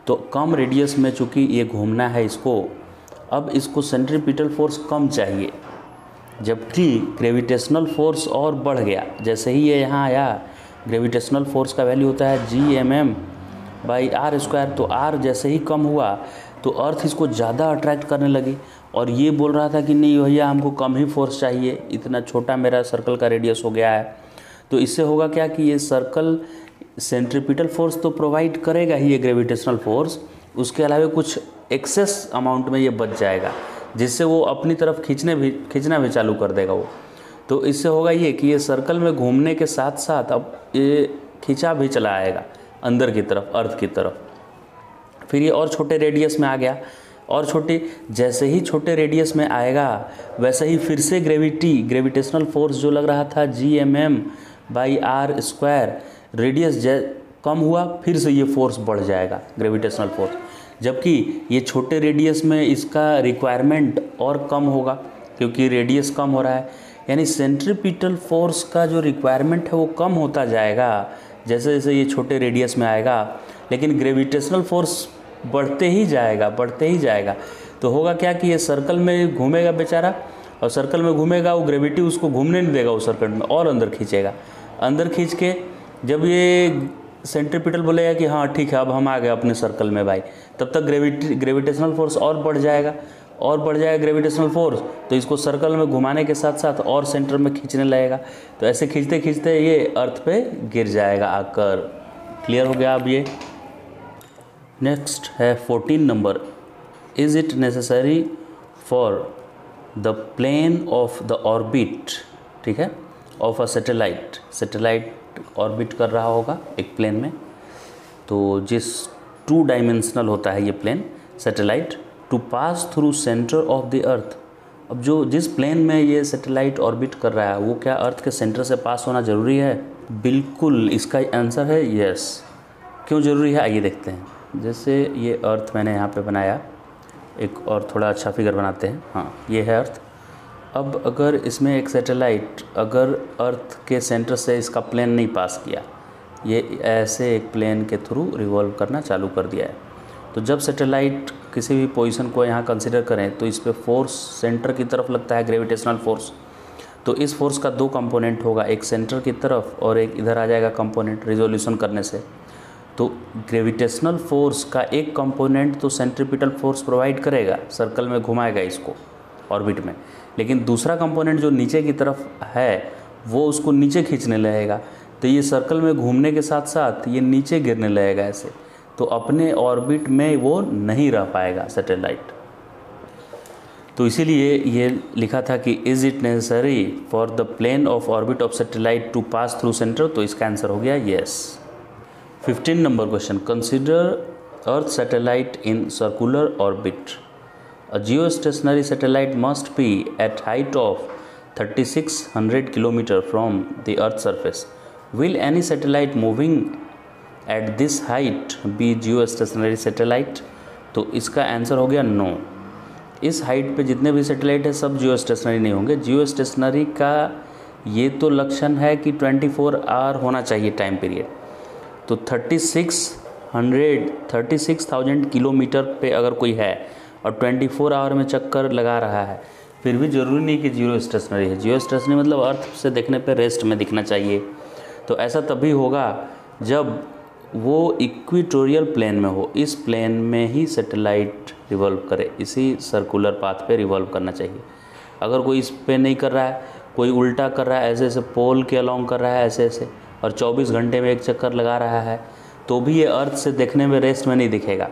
तो कम रेडियस में चूँकि ये घूमना है इसको, अब इसको सेंट्रीपिटल फोर्स कम चाहिए, जबकि ग्रेविटेशनल फोर्स और बढ़ गया। जैसे ही ये यहाँ आया, ग्रेविटेशनल फोर्स का वैल्यू होता है Gmm/r², तो r जैसे ही कम हुआ तो अर्थ इसको ज़्यादा अट्रैक्ट करने लगी, और ये बोल रहा था कि नहीं भैया हमको कम ही फोर्स चाहिए, इतना छोटा मेरा सर्कल का रेडियस हो गया है। तो इससे होगा क्या कि ये सर्कल सेंट्रीपिटल फोर्स तो प्रोवाइड करेगा ही ये ग्रेविटेशनल फोर्स, उसके अलावा कुछ एक्सेस अमाउंट में ये बच जाएगा, जिससे वो अपनी तरफ खींचना भी चालू कर देगा वो। तो इससे होगा ये कि ये सर्कल में घूमने के साथ साथ अब ये खींचा भी चला आएगा अंदर की तरफ, अर्थ की तरफ। फिर ये और छोटे रेडियस में आ गया, और छोटे, जैसे ही छोटे रेडियस में आएगा वैसे ही फिर से ग्रेविटेशनल फोर्स जो लग रहा था Gmm/r², रेडियस कम हुआ, फिर से ये फोर्स बढ़ जाएगा ग्रेविटेशनल फोर्स, जबकि ये छोटे रेडियस में इसका रिक्वायरमेंट और कम होगा क्योंकि रेडियस कम हो रहा है। यानी सेंट्रीपिटल फोर्स का जो रिक्वायरमेंट है वो कम होता जाएगा जैसे जैसे ये छोटे रेडियस में आएगा, लेकिन ग्रेविटेशनल फोर्स बढ़ते ही जाएगा। तो होगा क्या कि ये सर्कल में घूमेगा बेचारा, और सर्कल में घूमेगा, वो ग्रेविटी उसको घूमने नहीं देगा उस सर्कल में, और अंदर खींचेगा। अंदर खींच के जब ये सेंट्रीपिटल बोलेगा कि हाँ ठीक है अब हम आ गए अपने सर्कल में भाई, तब तक ग्रेविटेशनल फोर्स और बढ़ जाएगा ग्रेविटेशनल फोर्स, तो इसको सर्कल में घुमाने के साथ साथ और सेंटर में खींचने लगेगा। तो ऐसे खींचते खींचते ये अर्थ पे गिर जाएगा आकर। क्लियर हो गया अब ये। नेक्स्ट है 14 number, is it necessary for the plane of the orbit, ठीक है, ऑफ अ सैटेलाइट ऑर्बिट कर रहा होगा एक प्लेन में, तो जिस 2 डायमेंशनल होता है ये plane satellite, to pass through centre of the earth. अब जिस प्लेन में ये सैटेलाइट ऑर्बिट कर रहा है वो क्या अर्थ के सेंटर से पास होना ज़रूरी है? बिल्कुल, इसका आंसर है यस। क्यों ज़रूरी है आइए देखते हैं। जैसे ये अर्थ मैंने यहाँ पे बनाया, एक और थोड़ा अच्छा फिगर बनाते हैं। हाँ, ये है अर्थ। अब अगर इसमें एक सैटेलाइट अगर अर्थ के सेंटर से इसका प्लेन नहीं पास किया, ये ऐसे एक प्लेन के थ्रू रिवॉल्व करना चालू कर दिया है, तो जब सैटेलाइट किसी भी पोजीशन को यहाँ कंसिडर करें तो इस पर फोर्स सेंटर की तरफ लगता है, ग्रेविटेशनल फोर्स। तो इस फोर्स का 2 कंपोनेंट होगा, एक सेंटर की तरफ और एक इधर आ जाएगा कंपोनेंट रिजोल्यूशन करने से। तो ग्रेविटेशनल फोर्स का एक कंपोनेंट तो सेंट्रीपिटल फोर्स प्रोवाइड करेगा, सर्कल में घुमाएगा इसको ऑर्बिट में, लेकिन दूसरा कंपोनेंट जो नीचे की तरफ है वो उसको नीचे खींचने लगेगा। तो ये सर्कल में घूमने के साथ साथ ये नीचे गिरने लगेगा ऐसे, तो अपने ऑर्बिट में वो नहीं रह पाएगा सैटेलाइट। तो इसीलिए ये लिखा था कि is it necessary for the plane of orbit of satellite to pass through centre, तो इसका आंसर हो गया yes. 15 number question, consider earth satellite in circular orbit. A geostationary satellite must be at height of 3600 km from the Earth's surface. Will any satellite moving at this height be geostationary satellite? तो इसका answer हो गया no. इस height पे जितने भी satellite है सब जियो स्टेशनरी नहीं होंगे। जियो स्टेशनरी का ये तो लक्षण है कि 24 आवर होना चाहिए टाइम पीरियड। तो 36,000 किलोमीटर पे अगर कोई है और 24 आवर में चक्कर लगा रहा है, फिर भी ज़रूरी नहीं कि जियो स्टेशनरी है। जियो स्टेशनरी मतलब अर्थ से देखने पे रेस्ट में दिखना चाहिए। तो ऐसा तभी होगा जब वो इक्वेटोरियल प्लेन में हो, इस प्लेन में ही सैटेलाइट रिवॉल्व करे, इसी सर्कुलर पाथ पे रिवॉल्व करना चाहिए। अगर कोई इस पे नहीं कर रहा है, कोई उल्टा कर रहा है, ऐसे ऐसे पोल के अलोंग कर रहा है ऐसे ऐसे, और 24 घंटे में एक चक्कर लगा रहा है, तो भी ये अर्थ से देखने में रेस्ट में नहीं दिखेगा।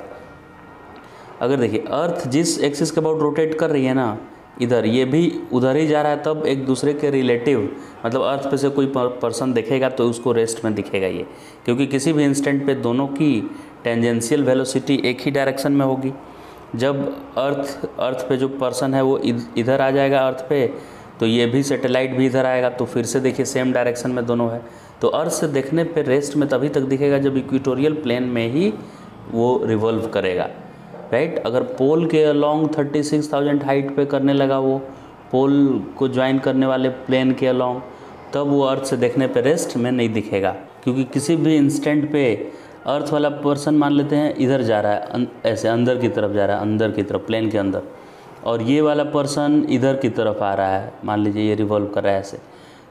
अगर देखिए अर्थ जिस एक्सिस के अबाउट रोटेट कर रही है ना, इधर ये भी उधर ही जा रहा है, तब एक दूसरे के रिलेटिव मतलब अर्थ पे से कोई पर्सन दिखेगा तो उसको रेस्ट में दिखेगा ये, क्योंकि किसी भी इंस्टेंट पे दोनों की टेंजेंशियल वेलोसिटी एक ही डायरेक्शन में होगी। जब अर्थ पे जो पर्सन है वो इधर आ जाएगा अर्थ पे, तो ये भी सैटेलाइट भी इधर आएगा, तो फिर से देखिए सेम डायरेक्शन में दोनों है। तो अर्थ से देखने पे रेस्ट में तभी तक दिखेगा जब इक्वेटोरियल प्लेन में ही वो रिवॉल्व करेगा, राइट। अगर पोल के अलोंग 36,000 हाइट पे करने लगा, वो पोल को ज्वाइन करने वाले प्लेन के अलोंग, तब वो अर्थ से देखने पे रेस्ट में नहीं दिखेगा, क्योंकि किसी भी इंस्टेंट पे अर्थ वाला पर्सन मान लेते हैं इधर जा रहा है, ऐसे अंदर की तरफ जा रहा है, अंदर की तरफ प्लेन के अंदर, और ये वाला पर्सन इधर की तरफ आ रहा है, मान लीजिए ये रिवॉल्व कर रहा है ऐसे,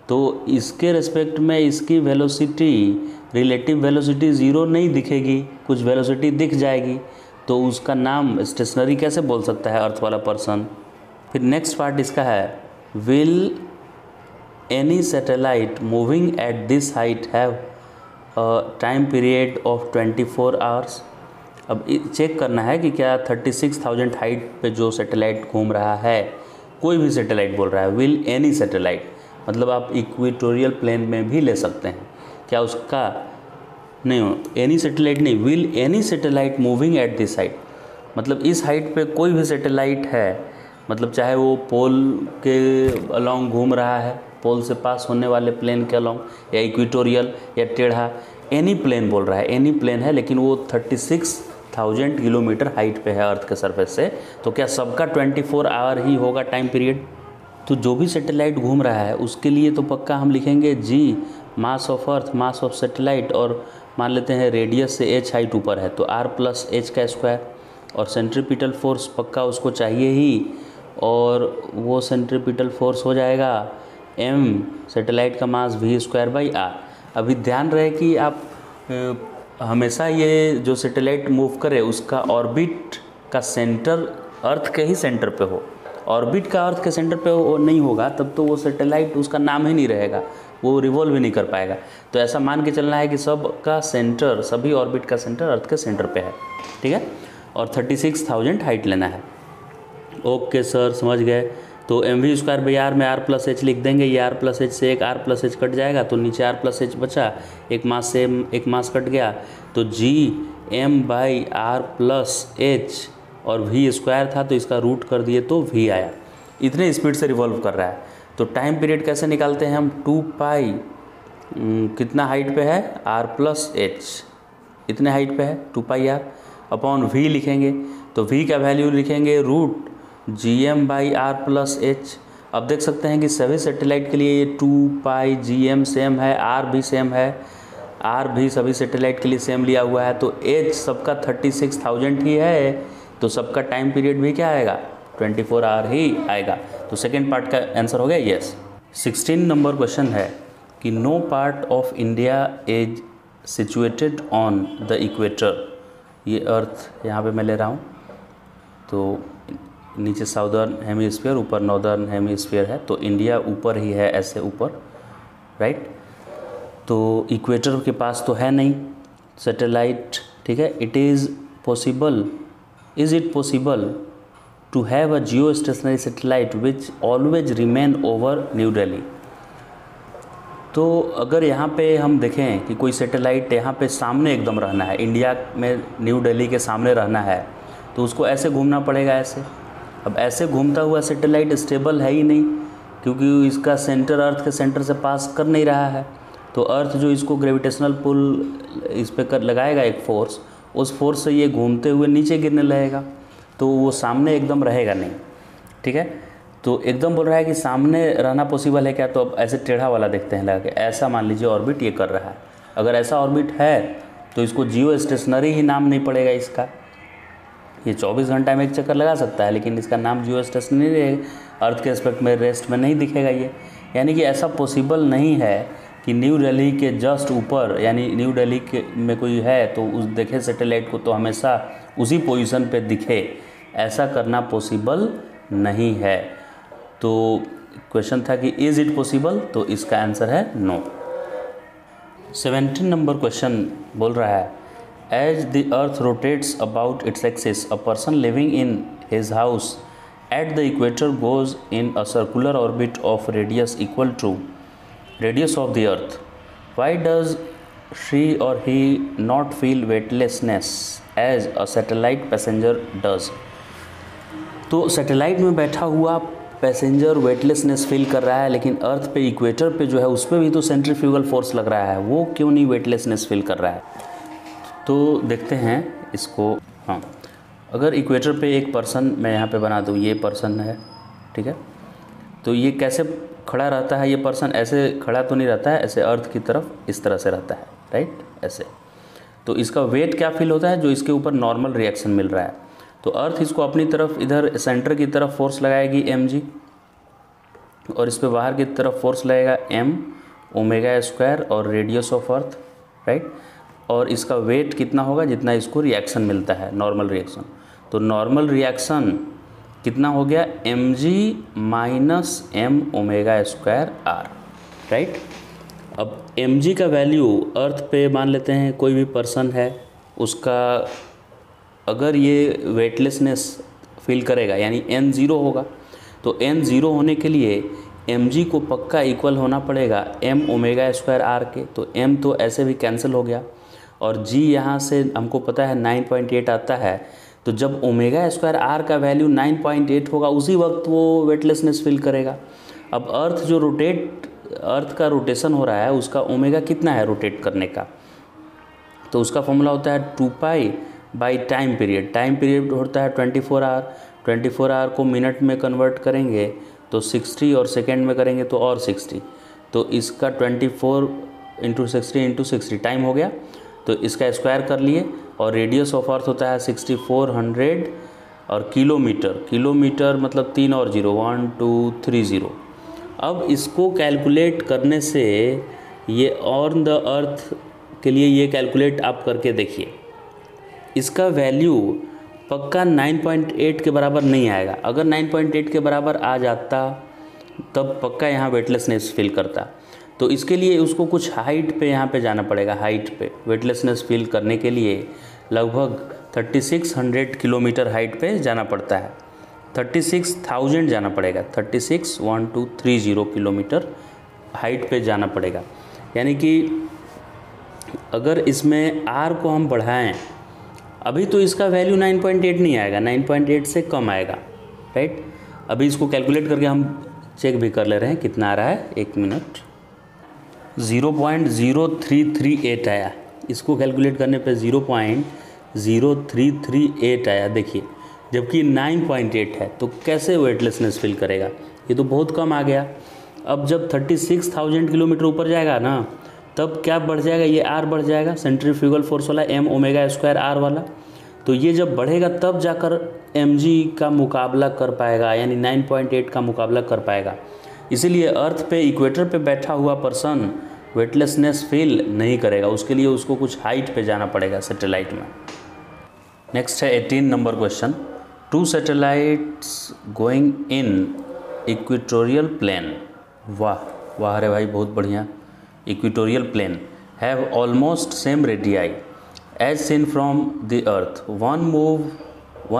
तो इसके रिस्पेक्ट में इसकी वेलोसिटी, रिलेटिव वेलोसिटी ज़ीरो नहीं दिखेगी, कुछ वेलोसिटी दिख जाएगी, तो उसका नाम स्टेशनरी कैसे बोल सकता है अर्थ वाला पर्सन। फिर नेक्स्ट पार्ट इसका है, will any satellite moving at this height have time period of 24 hours. अब चेक करना है कि क्या 36,000 हाइट पे जो सैटेलाइट घूम रहा है, कोई भी सैटेलाइट बोल रहा है, विल एनी सैटेलाइट, मतलब आप इक्वेटोरियल प्लेन में भी ले सकते हैं, क्या उसका नहीं, एनी सैटेलाइट नहीं, will any satellite moving at this height, मतलब इस हाइट पे कोई भी सैटेलाइट है, मतलब चाहे वो पोल के अलोंग घूम रहा है, पोल से पास होने वाले प्लेन के अलोंग, या इक्वेटोरियल या टेढ़ा, एनी प्लेन बोल रहा है, एनी प्लेन है, लेकिन वो 36,000 किलोमीटर हाइट पे है अर्थ के सरफेस से, तो क्या सबका 24 आवर ही होगा टाइम पीरियड। तो जो भी सैटेलाइट घूम रहा है उसके लिए तो पक्का हम लिखेंगे G, mass of earth, mass of satellite, और मान लेते हैं रेडियस से h हाइट ऊपर है तो r प्लस h का स्क्वायर, और सेंट्रीपिटल फोर्स पक्का उसको चाहिए ही, और वो सेंट्रीपिटल फोर्स हो जाएगा m, सैटेलाइट का मास v स्क्वायर बाई r। अभी ध्यान रहे कि आप हमेशा ये जो सैटेलाइट मूव करे उसका ऑर्बिट का सेंटर अर्थ के ही सेंटर पे हो। ऑर्बिट का अर्थ के सेंटर पे नहीं होगा तब तो वो सैटेलाइट, उसका नाम ही नहीं रहेगा, वो रिवॉल्व भी नहीं कर पाएगा। तो ऐसा मान के चलना है कि सब का सेंटर, सभी ऑर्बिट का सेंटर अर्थ के सेंटर पे है, ठीक है, और 36,000 हाइट लेना है। ओके सर, समझ गए। तो mv स्क्वायर बाई आर में r प्लस एच लिख देंगे, ये r प्लस एच से एक r प्लस एच कट जाएगा, तो नीचे r प्लस एच बचा, एक मास से एक मास कट गया, तो g m by r plus H, और v स्क्वायर था तो इसका रूट कर दिए तो v आया। इतने स्पीड से रिवॉल्व कर रहा है। तो टाइम पीरियड कैसे निकालते हैं हम, 2 पाई कितना हाइट पे है, r प्लस एच, इतने हाइट पे है 2 पाई r अपॉन v लिखेंगे, तो v का वैल्यू लिखेंगे root gm by r plus H. अब देख सकते हैं कि सभी सैटेलाइट के लिए ये 2 पाई gm सेम है, r भी सेम है, r भी सभी सैटेलाइट के लिए सेम लिया हुआ है, तो h सबका 36,000 ही है, तो सबका टाइम पीरियड भी क्या आएगा, 24 आवर ही आएगा। तो सेकेंड पार्ट का आंसर हो गया यस। 16 नंबर क्वेश्चन है कि no part of India is situated on the equator. ये अर्थ यहाँ पे मैं ले रहा हूँ, तो नीचे साउदर्न हेमीस्फीयर, ऊपर नॉर्दर्न हेमीस्फीयर है, तो इंडिया ऊपर ही है, ऐसे ऊपर, राइट। तो इक्वेटर के पास तो है नहीं सैटेलाइट, ठीक है। It is possible, is it possible to have a geostationary satellite which always remain over New Delhi. तो अगर यहाँ पे हम देखें कि कोई सैटेलाइट यहाँ पे सामने एकदम रहना है, इंडिया में न्यू दिल्ली के सामने रहना है, तो उसको ऐसे घूमना पड़ेगा, ऐसे। अब ऐसे घूमता हुआ सैटेलाइट स्टेबल है ही नहीं, क्योंकि इसका सेंटर अर्थ के सेंटर से पास कर नहीं रहा है। तो अर्थ जो इसको ग्रेविटेशनल पुल इस पर कर लगाएगा एक फोर्स, उस फोर्स से ये घूमते हुए नीचे गिरने लगेगा। तो तो वो सामने एकदम रहेगा नहीं, ठीक है। तो एकदम बोल रहा है कि सामने रहना पॉसिबल है क्या, तो अब ऐसे टेढ़ा वाला देखते हैं लगा के, ऐसा मान लीजिए ऑर्बिट ये कर रहा है। अगर ऐसा ऑर्बिट है तो इसको जियो स्टेशनरी ही नाम नहीं पड़ेगा इसका। ये 24 घंटा में एक चक्कर लगा सकता है, लेकिन इसका नाम जियो स्टेशनरी रहेगा, अर्थ के एस्पेक्ट में रेस्ट में नहीं दिखेगा ये। यानी कि ऐसा पॉसिबल नहीं है कि न्यू दिल्ली के जस्ट ऊपर, यानी न्यू दिल्ली के में कोई है तो उस देखे सैटेलाइट को तो हमेशा उसी पोजीशन पे दिखे, ऐसा करना पॉसिबल नहीं है। तो क्वेश्चन था कि इज़ इट पॉसिबल, तो इसका आंसर है नो। 17 नंबर क्वेश्चन बोल रहा है, as the earth rotates about its axis a person living in his house at the equator goes in a circular orbit of radius equal to radius of the earth. Why does she or he not feel weightlessness as a satellite passenger does? तो satellite में बैठा हुआ passenger weightlessness feel कर रहा है, लेकिन अर्थ पे equator पे जो है उस पर भी तो सेंट्रीफ्यूगल फोर्स लग रहा है, वो क्यों नहीं वेटलेसनेस फील कर रहा है? तो देखते हैं इसको। हाँ, अगर इक्वेटर पे एक पर्सन मैं यहाँ पे बना दूँ, ये पर्सन है, ठीक है, तो ये कैसे खड़ा रहता है? ये पर्सन ऐसे खड़ा तो नहीं रहता है, ऐसे अर्थ की तरफ इस तरह से रहता है, राइट, ऐसे। तो इसका वेट क्या फील होता है? जो इसके ऊपर नॉर्मल रिएक्शन मिल रहा है। तो अर्थ इसको अपनी तरफ इधर सेंटर की तरफ फोर्स लगाएगी mg, और इस पे बाहर की तरफ फोर्स लगेगा m ओमेगा स्क्वायर और रेडियस ऑफ अर्थ, राइट। और इसका वेट कितना होगा? जितना इसको रिएक्शन मिलता है, नॉर्मल रिएक्शन। तो नॉर्मल रिएक्शन कितना हो गया? mg minus m omega square r, right. अब mg का वैल्यू अर्थ पे मान लेते हैं कोई भी पर्सन है, उसका अगर ये वेटलेसनेस फील करेगा यानी n ज़ीरो होगा, तो n ज़ीरो होने के लिए mg को पक्का इक्वल होना पड़ेगा m ओमेगा स्क्वायर r के। तो m तो ऐसे भी कैंसिल हो गया, और g यहाँ से हमको पता है 9.8 आता है। तो जब ओमेगा स्क्वायर आर का वैल्यू 9.8 होगा, उसी वक्त वो वेटलेसनेस फील करेगा। अब अर्थ का रोटेशन हो रहा है, उसका ओमेगा कितना है रोटेट करने का? तो उसका फॉर्मूला होता है 2π by time period. Time period होता है 24 आवर। 24 आवर को मिनट में कन्वर्ट करेंगे तो 60, और सेकेंड में करेंगे तो और 60। तो इसका 24 इंटू 60 टाइम हो गया, तो इसका स्क्वायर कर लिए। और रेडियस ऑफ अर्थ होता है 6400, और किलोमीटर मतलब 3 और 0, 1 2 3 0। अब इसको कैलकुलेट करने से ये ऑन द अर्थ के लिए ये कैलकुलेट आप करके देखिए, इसका वैल्यू पक्का 9.8 के बराबर नहीं आएगा। अगर 9.8 के बराबर आ जाता तब पक्का यहाँ वेटलेसनेस फील करता। तो इसके लिए उसको कुछ हाइट पे यहाँ पे जाना पड़ेगा। हाइट पे वेटलेसनेस फील करने के लिए लगभग 3600 किलोमीटर हाइट पे जाना पड़ता है। 36,000 जाना पड़ेगा, 36,1230 किलोमीटर हाइट पे जाना पड़ेगा। यानी कि अगर इसमें आर को हम बढ़ाएं, अभी तो इसका वैल्यू 9.8 नहीं आएगा, 9.8 से कम आएगा, राइट। अभी इसको कैलकुलेट करके हम चेक भी कर ले रहे हैं कितना आ रहा है, एक मिनट। 0.0338 आया, इसको कैलकुलेट करने पे 0.0338 आया, देखिए, जबकि 9.8 है। तो कैसे वेटलेसनेस फील करेगा? ये तो बहुत कम आ गया। अब जब 36,000 किलोमीटर ऊपर जाएगा ना, तब क्या बढ़ जाएगा? ये आर बढ़ जाएगा, सेंट्रीफ्यूगल फोर्स वाला, m ओमेगा स्क्वायर आर वाला। तो ये जब बढ़ेगा तब जाकर mg का मुकाबला कर पाएगा, यानी 9.8 का मुकाबला कर पाएगा। इसीलिए अर्थ पे इक्वेटर पे बैठा हुआ पर्सन वेटलेसनेस फील नहीं करेगा, उसके लिए उसको कुछ हाइट पे जाना पड़ेगा सैटेलाइट में। नेक्स्ट है 18 number question. 2 satellites going in equatorial plane, वाह वाह रे भाई, बहुत बढ़िया। Equatorial plane have almost same radii as seen from the earth. One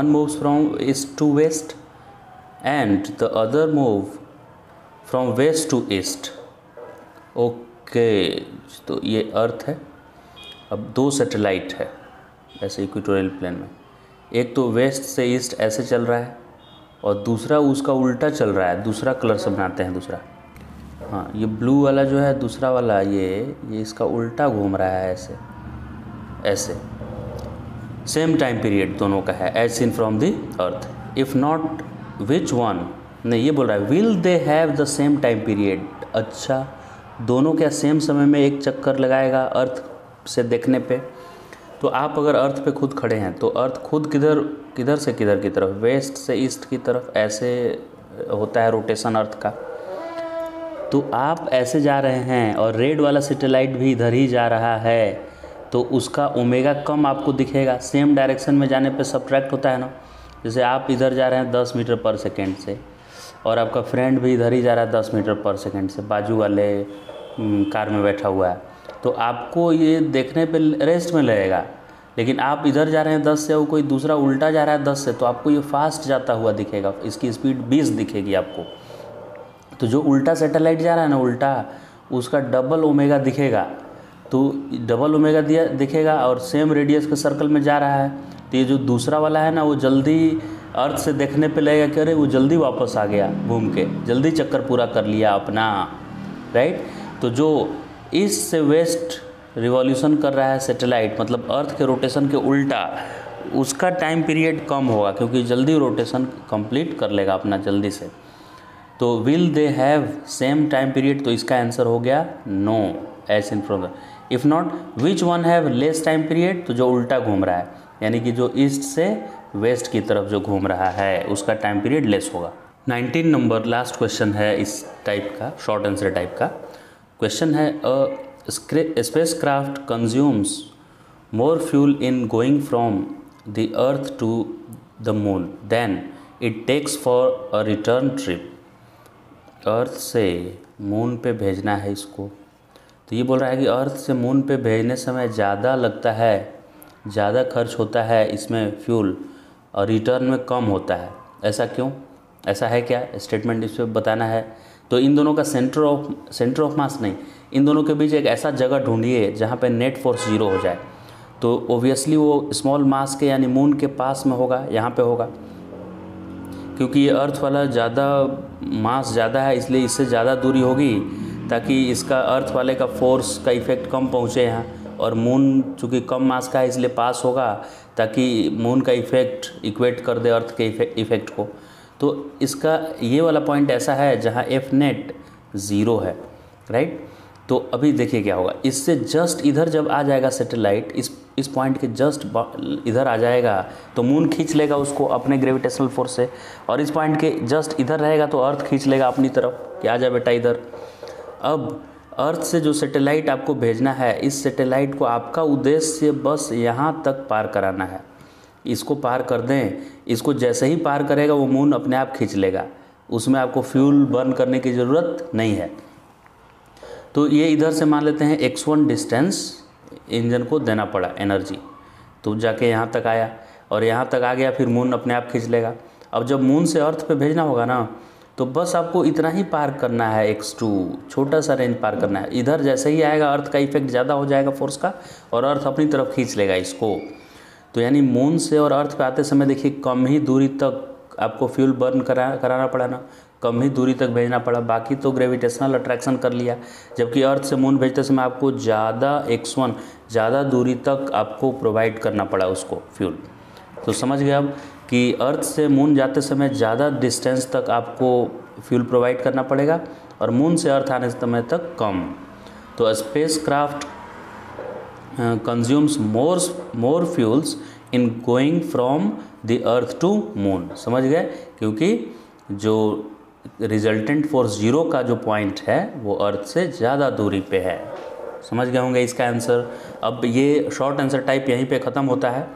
moves from east to west and the other move from west to east. Okay, तो ये अर्थ है। अब 2 सैटेलाइट है ऐसे इक्वेटोरियल प्लेन में, एक तो वेस्ट से ईस्ट ऐसे चल रहा है और दूसरा उसका उल्टा चल रहा है। दूसरा कलर से बनाते हैं दूसरा। हाँ, ये ब्लू वाला जो है दूसरा वाला, ये इसका उल्टा घूम रहा है ऐसे ऐसे। सेम टाइम पीरियड दोनों का है as seen from the earth. If not which one, नहीं ये बोल रहा है will they have the same time period. अच्छा, दोनों क्या सेम समय में एक चक्कर लगाएगा अर्थ से देखने पे? तो आप अगर अर्थ पे खुद खड़े हैं तो अर्थ खुद किधर से किधर की तरफ, वेस्ट से ईस्ट की तरफ ऐसे होता है रोटेशन अर्थ का। तो आप ऐसे जा रहे हैं और रेड वाला सैटेलाइट भी इधर ही जा रहा है, तो उसका ओमेगा कम आपको दिखेगा। सेम डायरेक्शन में जाने पे सब्ट्रैक्ट होता है ना। जैसे आप इधर जा रहे हैं 10 मीटर पर सेकेंड से और आपका फ्रेंड भी इधर ही जा रहा है 10 मीटर पर सेकेंड से, बाजू वाले कार में बैठा हुआ है, तो आपको ये देखने पे रेस्ट में लगेगा। लेकिन आप इधर जा रहे हैं 10 से और कोई दूसरा उल्टा जा रहा है 10 से, तो आपको ये फास्ट जाता हुआ दिखेगा, इसकी स्पीड 20 दिखेगी आपको। तो जो उल्टा सैटेलाइट जा रहा है ना उल्टा, उसका डबल ओमेगा दिखेगा। तो डबल ओमेगा दिखेगा और सेम रेडियस के सर्कल में जा रहा है। तो ये जो दूसरा वाला है ना, वो जल्दी अर्थ से देखने पे लगेगा कि अरे वो जल्दी वापस आ गया घूम के, जल्दी चक्कर पूरा कर लिया अपना, राइट। तो जो ईस्ट से वेस्ट रिवॉल्यूशन कर रहा है सैटेलाइट, मतलब अर्थ के रोटेशन के उल्टा, उसका टाइम पीरियड कम होगा क्योंकि जल्दी रोटेशन कंप्लीट कर लेगा अपना जल्दी से। तो will they have same time period, तो इसका आंसर हो गया no, as in from the. If not which one have less time period, तो जो उल्टा घूम रहा है, यानी कि जो ईस्ट से वेस्ट की तरफ जो घूम रहा है उसका टाइम पीरियड लेस होगा। 19 नंबर लास्ट क्वेश्चन है इस टाइप का, शॉर्ट आंसर टाइप का क्वेश्चन है। Spacecraft consumes more fuel in going from the earth to the moon than it takes for a return trip. Earth से moon पे भेजना है इसको, तो ये बोल रहा है कि अर्थ से मून पे भेजने समय ज़्यादा लगता है, ज़्यादा खर्च होता है इसमें फ्यूल, और रिटर्न में कम होता है। ऐसा क्यों? ऐसा है क्या? स्टेटमेंट इस पर बताना है। तो इन दोनों का सेंटर ऑफ मास नहीं, इन दोनों के बीच एक ऐसा जगह ढूंढिए जहाँ पे नेट फोर्स 0 हो जाए। तो ओबियसली वो स्मॉल मास के यानी मून के पास में होगा, यहाँ पे होगा, क्योंकि ये अर्थ वाला ज़्यादा मास ज़्यादा है, इसलिए इससे ज़्यादा दूरी होगी ताकि इसका अर्थ वाले का फोर्स का इफ़ेक्ट कम पहुँचे यहाँ। और मून चूँकि कम मास का है इसलिए पास होगा ताकि मून का इफ़ेक्ट इक्वेट कर दे अर्थ के इफ़ेक्ट को। तो इसका ये वाला पॉइंट ऐसा है जहाँ एफ नेट 0 है, राइट। तो अभी देखिए क्या होगा, इससे जस्ट इधर जब आ जाएगा सैटेलाइट, इस पॉइंट के जस्ट इधर आ जाएगा तो मून खींच लेगा उसको अपने ग्रेविटेशनल फोर्स से, और इस पॉइंट के जस्ट इधर रहेगा तो अर्थ खींच लेगा अपनी तरफ कि आ जा बेटा इधर। अब अर्थ से जो सैटेलाइट आपको भेजना है, इस सैटेलाइट को आपका उद्देश्य बस यहाँ तक पार कराना है। इसको पार कर दें, इसको जैसे ही पार करेगा वो मून अपने आप खींच लेगा, उसमें आपको फ्यूल बर्न करने की ज़रूरत नहीं है। तो ये इधर से मान लेते हैं x1 डिस्टेंस इंजन को देना पड़ा एनर्जी, तो जाके यहाँ तक आया और यहाँ तक आ गया, फिर मून अपने आप खींच लेगा। अब जब मून से अर्थ पे भेजना होगा ना, तो बस आपको इतना ही पार करना है, x2 छोटा सा रेंज पार करना है। इधर जैसे ही आएगा अर्थ का इफेक्ट ज़्यादा हो जाएगा फोर्स का, और अर्थ अपनी तरफ खींच लेगा इसको। तो यानी मून से और अर्थ पे आते समय देखिए कम ही दूरी तक आपको फ्यूल बर्न कराना पड़ा ना, कम ही दूरी तक भेजना पड़ा, बाकी तो ग्रेविटेशनल अट्रैक्शन कर लिया। जबकि अर्थ से मून भेजते समय आपको ज़्यादा x1 ज़्यादा दूरी तक आपको प्रोवाइड करना पड़ा उसको फ्यूल। तो समझ गए अब कि अर्थ से मून जाते समय ज़्यादा डिस्टेंस तक आपको फ्यूल प्रोवाइड करना पड़ेगा और मून से अर्थ आने समय तक कम। तो spacecraft consumes more fuels in going from the earth to moon. समझ गए? क्योंकि जो रिजल्टेंट फोर्स 0 का जो पॉइंट है वो अर्थ से ज़्यादा दूरी पे है। समझ गए होंगे इसका आंसर। अब ये शॉर्ट आंसर टाइप यहीं पे ख़त्म होता है।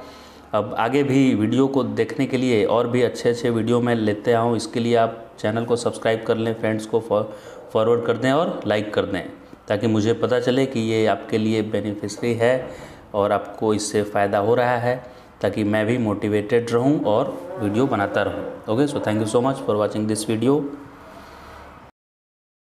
अब आगे भी वीडियो को देखने के लिए और भी अच्छे अच्छे वीडियो मैं लेते आऊँ, इसके लिए आप चैनल को सब्सक्राइब कर लें, फ्रेंड्स को फॉरवर्ड कर दें और लाइक कर दें, ताकि मुझे पता चले कि ये आपके लिए बेनिफिशियरी है और आपको इससे फ़ायदा हो रहा है, ताकि मैं भी मोटिवेटेड रहूं और वीडियो बनाता रहूं। Okay, so thank you so much for watching this video.